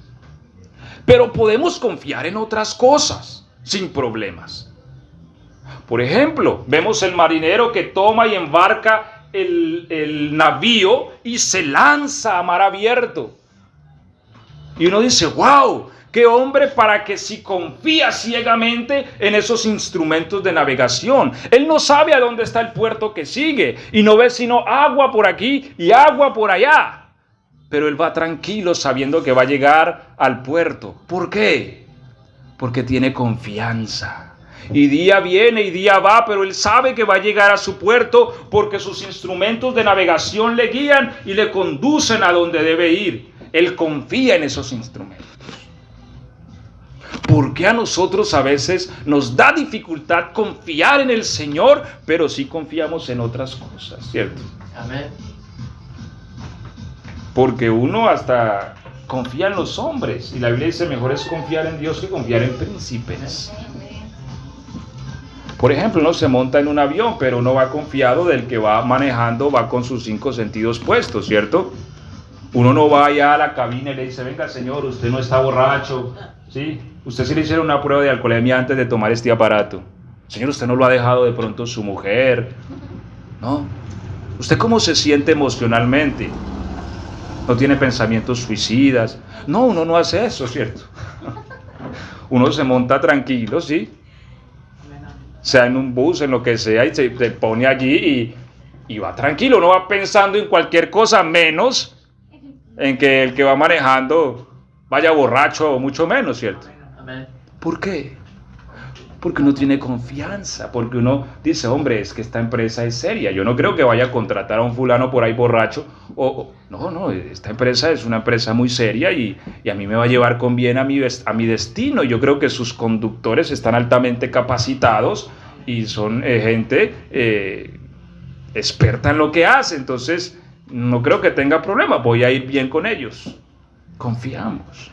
pero podemos confiar en otras cosas sin problemas. Por ejemplo, vemos el marinero que toma y embarca el navío y se lanza a mar abierto. Y uno dice, wow, qué hombre para que si confía ciegamente en esos instrumentos de navegación. Él no sabe a dónde está el puerto que sigue y no ve sino agua por aquí y agua por allá. Pero él va tranquilo sabiendo que va a llegar al puerto. ¿Por qué? Porque tiene confianza. Y día viene y día va, pero él sabe que va a llegar a su puerto porque sus instrumentos de navegación le guían y le conducen a donde debe ir. Él confía en esos instrumentos. ¿Por qué a nosotros a veces nos da dificultad confiar en el Señor, pero sí confiamos en otras cosas, ¿cierto? Amén. Porque uno hasta confía en los hombres, y la Biblia dice, mejor es confiar en Dios que confiar en príncipes. Por ejemplo, uno se monta en un avión, pero uno va confiado del que va manejando, va con sus 5 sentidos puestos, ¿cierto? Uno no va allá a la cabina y le dice, venga señor, usted no está borracho, ¿sí? Usted sí le hicieron una prueba de alcoholemia antes de tomar este aparato. Señor, usted no lo ha dejado de pronto su mujer, ¿no? ¿Usted cómo se siente emocionalmente? ¿No tiene pensamientos suicidas? No, uno no hace eso, ¿cierto? Uno se monta tranquilo, ¿sí? Sea en un bus, en lo que sea, y se pone allí y va tranquilo. No va pensando en cualquier cosa, menos en que el que va manejando vaya borracho o mucho menos, ¿cierto? Amén. ¿Por qué? Porque uno tiene confianza, porque uno dice, hombre, es que esta empresa es seria, yo no creo que vaya a contratar a un fulano por ahí borracho, no, esta empresa es una empresa muy seria y a mí me va a llevar con bien a mi destino. Yo creo que sus conductores están altamente capacitados y son gente experta en lo que hace, entonces no creo que tenga problema, voy a ir bien con ellos. Confiamos.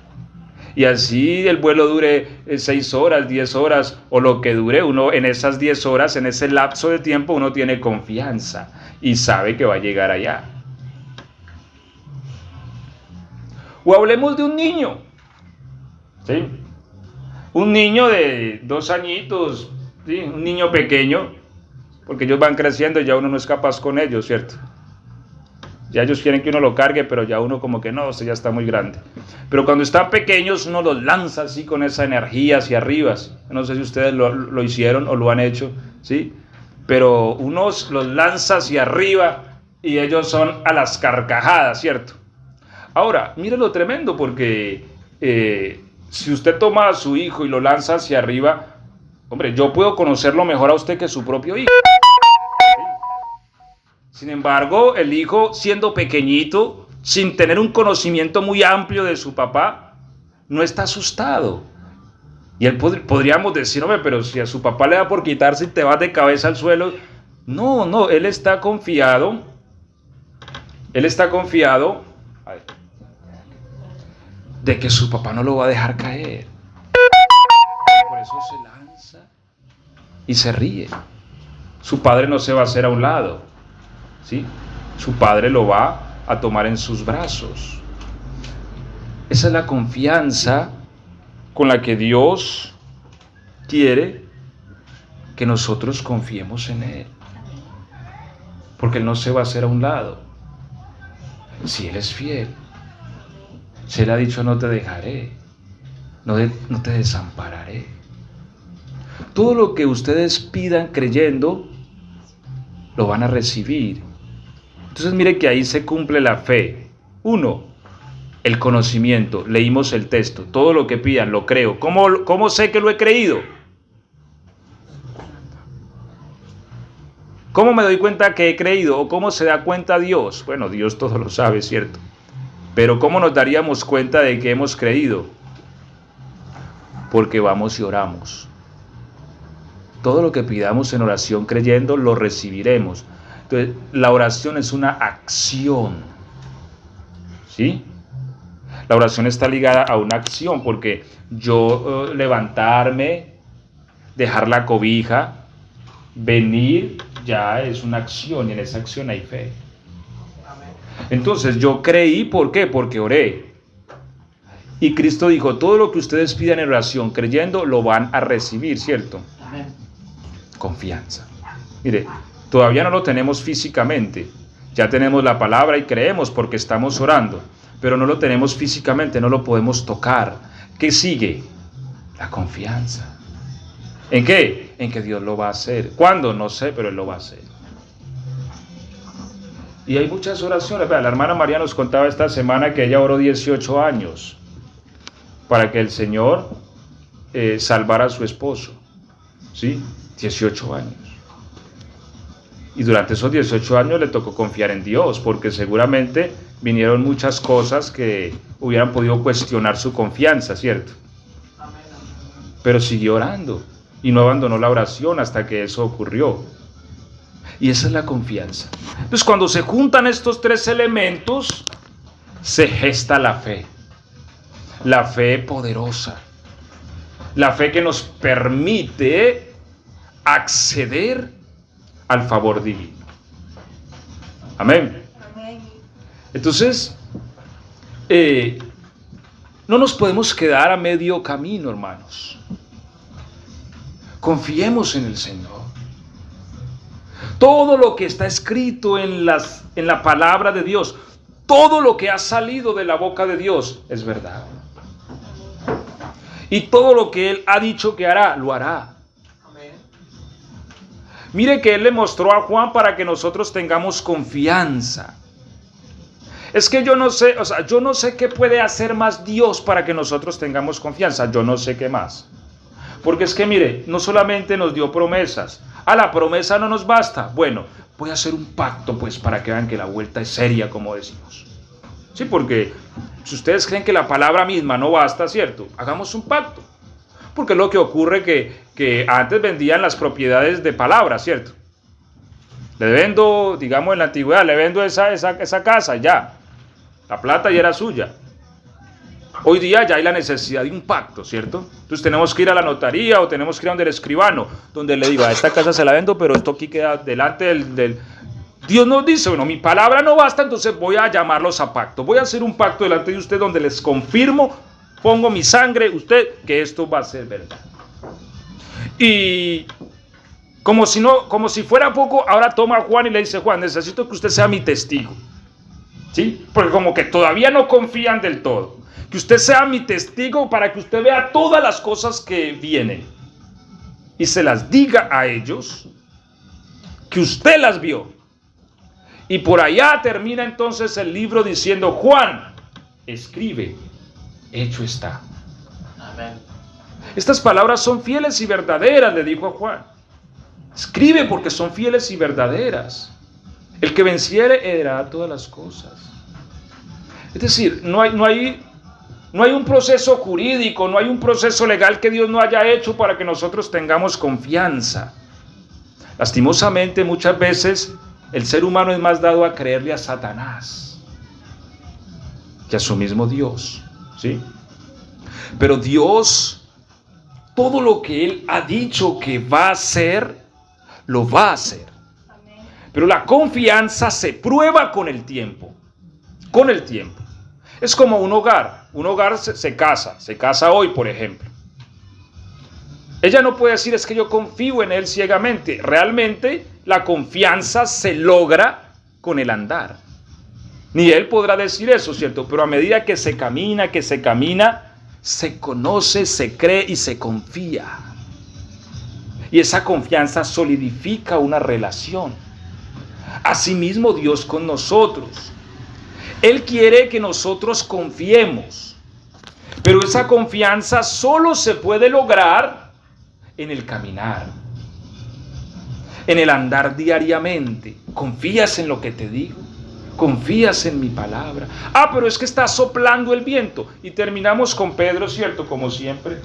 Y así el vuelo dure 6 horas, 10 horas o lo que dure, uno en esas 10 horas, en ese lapso de tiempo, uno tiene confianza y sabe que va a llegar allá. O hablemos de un niño, ¿sí? Un niño de 2 añitos, ¿sí? Un niño pequeño, porque ellos van creciendo y ya uno no es capaz con ellos, ¿cierto? Ya ellos quieren que uno lo cargue, pero ya uno como que no, usted ya está muy grande. Pero cuando están pequeños uno los lanza así con esa energía hacia arriba. No sé si ustedes lo hicieron o lo han hecho, ¿sí? Pero uno los lanza hacia arriba y ellos son a las carcajadas, ¿cierto? Ahora, mire lo tremendo, porque si usted toma a su hijo y lo lanza hacia arriba, hombre, yo puedo conocerlo mejor a usted que su propio hijo. Sin embargo, el hijo, siendo pequeñito, sin tener un conocimiento muy amplio de su papá, no está asustado. Y él podríamos decir, hombre, pero si a su papá le da por quitarse y te vas de cabeza al suelo. No, él está confiado. Él está confiado de que su papá no lo va a dejar caer. Por eso se lanza y se ríe. Su padre no se va a hacer a un lado, ¿sí? Su padre lo va a tomar en sus brazos. Esa es la confianza con la que Dios quiere que nosotros confiemos en Él. Porque Él no se va a hacer a un lado. Si Él es fiel, si Él ha dicho no te dejaré, no te desampararé. Todo lo que ustedes pidan creyendo, lo van a recibir. Entonces mire que ahí se cumple la fe. 1, el conocimiento. Leímos el texto. Todo lo que pidan, lo creo. ¿Cómo sé que lo he creído? ¿Cómo me doy cuenta que he creído? ¿O cómo se da cuenta Dios? Bueno, Dios todo lo sabe, ¿cierto? Pero ¿cómo nos daríamos cuenta de que hemos creído? Porque vamos y oramos. Todo lo que pidamos en oración creyendo, lo recibiremos. Entonces, la oración es una acción, ¿sí? La oración está ligada a una acción, porque yo levantarme, dejar la cobija, venir, ya es una acción, y en esa acción hay fe. Entonces, yo creí, ¿por qué? Porque oré. Y Cristo dijo, todo lo que ustedes pidan en oración creyendo, lo van a recibir, ¿cierto? Amén. Confianza. Mire, todavía no lo tenemos físicamente. Ya tenemos la palabra y creemos porque estamos orando, pero no lo tenemos físicamente, no lo podemos tocar. ¿Qué sigue? La confianza. ¿En qué? En que Dios lo va a hacer. ¿Cuándo? No sé, pero Él lo va a hacer. Y hay muchas oraciones. La hermana María nos contaba esta semana que ella oró 18 años para que el Señor salvara a su esposo. ¿Sí? 18 años. Y durante esos 18 años le tocó confiar en Dios, porque seguramente vinieron muchas cosas que hubieran podido cuestionar su confianza, ¿cierto? Pero siguió orando y no abandonó la oración hasta que eso ocurrió. Y esa es la confianza. Entonces, cuando se juntan estos 3 elementos, se gesta la fe. La fe poderosa. La fe que nos permite acceder al favor divino. Amén. Amén. Entonces, no nos podemos quedar a medio camino, hermanos. Confiemos en el Señor. Todo lo que está escrito en la palabra de Dios, todo lo que ha salido de la boca de Dios es verdad. Y todo lo que Él ha dicho que hará, lo hará. Amén. Mire que Él le mostró a Juan para que nosotros tengamos confianza. Es que yo no sé qué puede hacer más Dios para que nosotros tengamos confianza. Yo no sé qué más. Porque es que mire, no solamente nos dio promesas. A la promesa no nos basta. Bueno, voy a hacer un pacto pues para que vean que la vuelta es seria, como decimos. Sí, porque si ustedes creen que la palabra misma no basta, ¿cierto? Hagamos un pacto. Porque es lo que ocurre que antes vendían las propiedades de palabras, ¿cierto? Le vendo, digamos en la antigüedad, le vendo esa casa, ya. La plata ya era suya. Hoy día ya hay la necesidad de un pacto, ¿cierto? Entonces tenemos que ir a la notaría o tenemos que ir a donde el escribano, donde le digo, a esta casa se la vendo, pero esto aquí queda delante del... Dios nos dice, bueno, mi palabra no basta, entonces voy a llamarlos a pacto. Voy a hacer un pacto delante de usted donde les confirmo, pongo mi sangre, usted, que esto va a ser verdad. Y como si fuera poco, ahora toma a Juan y le dice, Juan, necesito que usted sea mi testigo. ¿Sí? Porque como que todavía no confían del todo. Que usted sea mi testigo para que usted vea todas las cosas que vienen. Y se las diga a ellos que usted las vio. Y por allá termina entonces el libro diciendo, Juan, escribe, hecho está. Amén. Estas palabras son fieles y verdaderas, le dijo a Juan. Escribe porque son fieles y verdaderas. El que venciere heredará todas las cosas. Es decir, no hay un proceso jurídico, no hay un proceso legal que Dios no haya hecho para que nosotros tengamos confianza. Lastimosamente, muchas veces el ser humano es más dado a creerle a Satanás que a su mismo Dios, ¿sí? Pero Dios, todo lo que Él ha dicho que va a hacer, lo va a hacer. Pero la confianza se prueba con el tiempo. Con el tiempo. Es como un hogar. Un hogar se casa hoy, por ejemplo. Ella no puede decir, es que yo confío en él ciegamente. Realmente la confianza se logra con el andar. Ni él podrá decir eso, ¿cierto? Pero a medida que se camina, se conoce, se cree y se confía. Y esa confianza solidifica una relación. Asimismo Dios con nosotros. Él quiere que nosotros confiemos. Pero esa confianza solo se puede lograr en el caminar. En el andar diariamente. ¿Confías en lo que te digo? ¿Confías en mi palabra? Pero es que está soplando el viento. Y terminamos con Pedro, ¿cierto? Como siempre.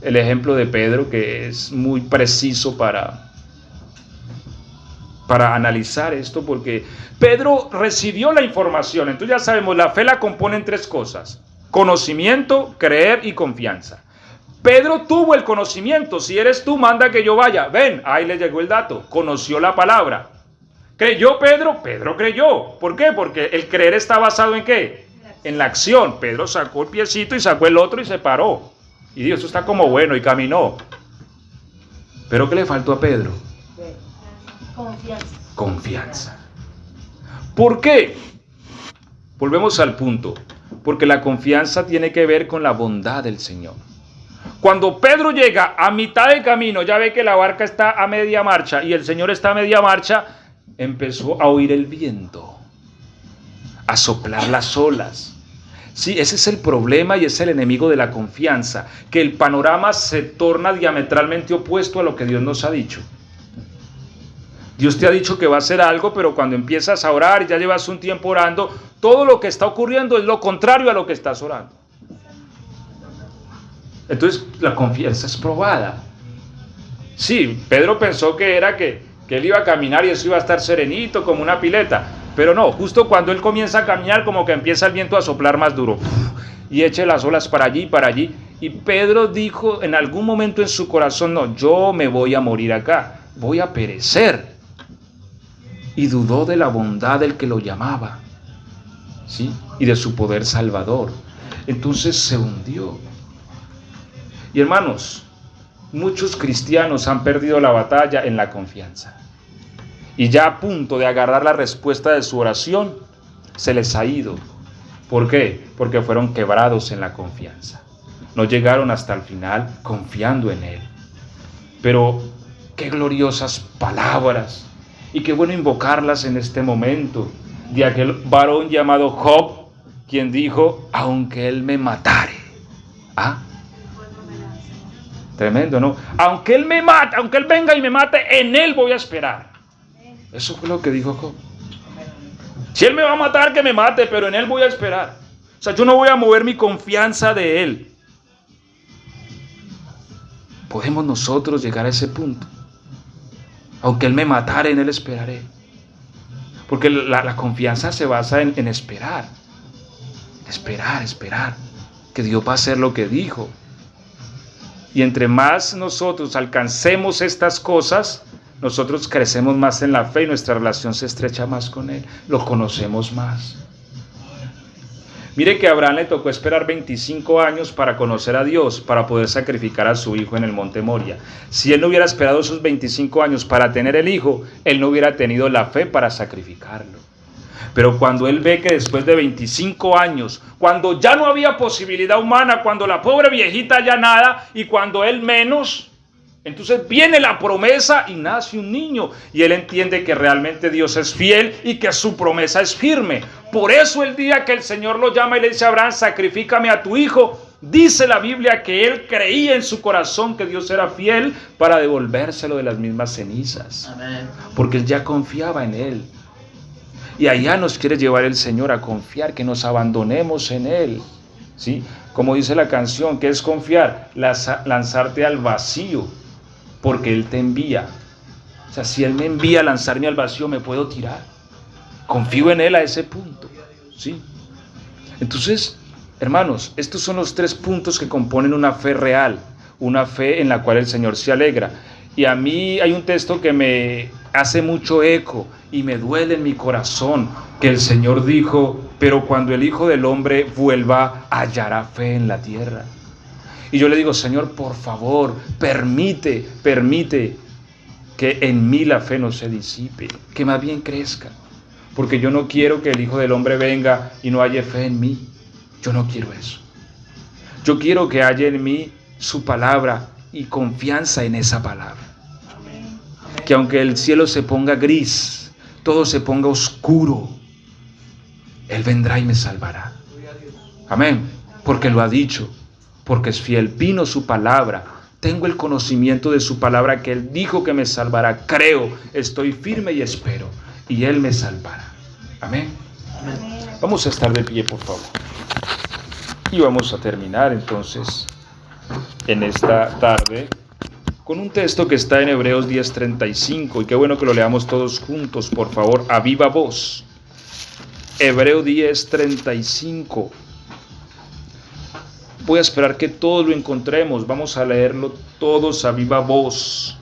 El ejemplo de Pedro, que es muy preciso para analizar esto, porque Pedro recibió la información. Entonces ya sabemos, la fe la componen tres cosas: conocimiento, creer y confianza. Pedro tuvo el conocimiento. Si eres tú, manda que yo vaya. Ven, ahí le llegó el dato. Conoció la palabra. ¿Creyó Pedro? Pedro creyó. ¿Por qué? Porque el creer está basado ¿en qué? En la acción. Pedro sacó el piecito y sacó el otro y se paró. Y dijo, eso está como bueno, y caminó. ¿Pero qué le faltó a Pedro? Confianza. ¿Por qué? Volvemos al punto. Porque la confianza tiene que ver con la bondad del Señor. Cuando Pedro llega a mitad de camino, ya ve que la barca está a media marcha y el Señor está a media marcha, empezó a oír el viento, a soplar las olas. Sí, ese es el problema y es el enemigo de la confianza, que el panorama se torna diametralmente opuesto a lo que Dios nos ha dicho. Dios te ha dicho que va a hacer algo, pero cuando empiezas a orar y ya llevas un tiempo orando, todo lo que está ocurriendo es lo contrario a lo que estás orando. Entonces la confianza es probada. Sí, Pedro pensó que era que él iba a caminar y eso iba a estar serenito como una pileta, pero no, justo cuando él comienza a caminar como que empieza el viento a soplar más duro y eche las olas para allí y para allí, y Pedro dijo en algún momento en su corazón, no, yo me voy a morir acá, voy a perecer, y dudó de la bondad del que lo llamaba. ¿sí? Y de su poder salvador. Entonces se hundió. Y hermanos, muchos cristianos han perdido la batalla en la confianza. Y ya a punto de agarrar la respuesta de su oración, se les ha ido. ¿Por qué? Porque fueron quebrados en la confianza. No llegaron hasta el final confiando en Él. Pero qué gloriosas palabras. Y qué bueno invocarlas en este momento. De aquel varón llamado Job, quien dijo, aunque Él me matare. ¿Ah? Tremendo, ¿no? Aunque Él me mate, aunque Él venga y me mate, en Él voy a esperar. Eso fue lo que dijo Job. Si Él me va a matar, que me mate, pero en Él voy a esperar. O sea, yo no voy a mover mi confianza de Él. ¿Podemos nosotros llegar a ese punto? Aunque Él me matare, en Él esperaré. Porque la confianza se basa en esperar. Esperar. Que Dios va a hacer lo que dijo. Y entre más nosotros alcancemos estas cosas, nosotros crecemos más en la fe y nuestra relación se estrecha más con Él. Lo conocemos más. Mire que a Abraham le tocó esperar 25 años para conocer a Dios, para poder sacrificar a su hijo en el monte Moria. Si él no hubiera esperado esos 25 años para tener el hijo, él no hubiera tenido la fe para sacrificarlo. Pero cuando él ve que después de 25 años, cuando ya no había posibilidad humana, cuando la pobre viejita ya nada y cuando él menos, entonces viene la promesa y nace un niño. Y él entiende que realmente Dios es fiel y que su promesa es firme. Por eso el día que el Señor lo llama y le dice a Abraham, sacrifícame a tu hijo, dice la Biblia que él creía en su corazón que Dios era fiel para devolvérselo de las mismas cenizas. Amén. Porque él ya confiaba en él. Y allá nos quiere llevar el Señor a confiar, que nos abandonemos en Él, ¿sí? Como dice la canción, ¿qué es confiar? Lanzarte al vacío, porque Él te envía. O sea, si Él me envía a lanzarme al vacío, me puedo tirar. Confío en Él a ese punto, ¿sí? Entonces, hermanos, estos son los 3 puntos que componen una fe real, una fe en la cual el Señor se alegra. Y a mí hay un texto que me hace mucho eco y me duele en mi corazón, que el Señor dijo, pero cuando el Hijo del Hombre vuelva, hallará fe en la tierra. Y yo le digo, Señor, por favor, permite que en mí la fe no se disipe, que más bien crezca, porque yo no quiero que el Hijo del Hombre venga y no haya fe en mí. Yo no quiero eso. Yo quiero que haya en mí su palabra y confianza en esa palabra. Que aunque el cielo se ponga gris, todo se ponga oscuro, Él vendrá y me salvará. Amén. Porque lo ha dicho, porque es fiel. Vino su palabra. Tengo el conocimiento de su palabra, que Él dijo que me salvará. Creo, estoy firme y espero. Y Él me salvará. Amén. Amén. Vamos a estar de pie, por favor. Y vamos a terminar entonces en esta tarde con un texto que está en Hebreos 10:35, y qué bueno que lo leamos todos juntos, por favor, a viva voz. Hebreos 10:35. Voy a esperar que todos lo encontremos, vamos a leerlo todos a viva voz.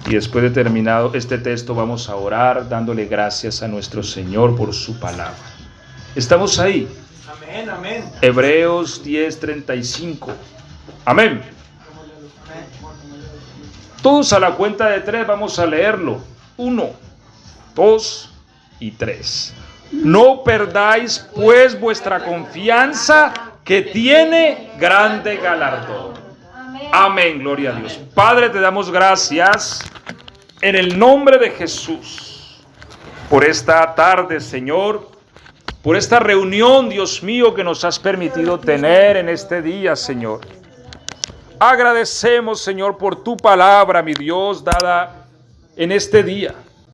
Y después de terminado este texto vamos a orar dándole gracias a nuestro Señor por su palabra. ¿Estamos ahí? Amén, amén. Hebreos 10:35. Amén. Todos a la cuenta de 3 vamos a leerlo. 1, 2 y 3. No perdáis pues vuestra confianza, que tiene grande galardón. Amén, gloria a Dios. Padre, te damos gracias en el nombre de Jesús por esta tarde, Señor, por esta reunión, Dios mío, que nos has permitido tener en este día, Señor. Agradecemos, Señor, por tu palabra, mi Dios, dada en este día.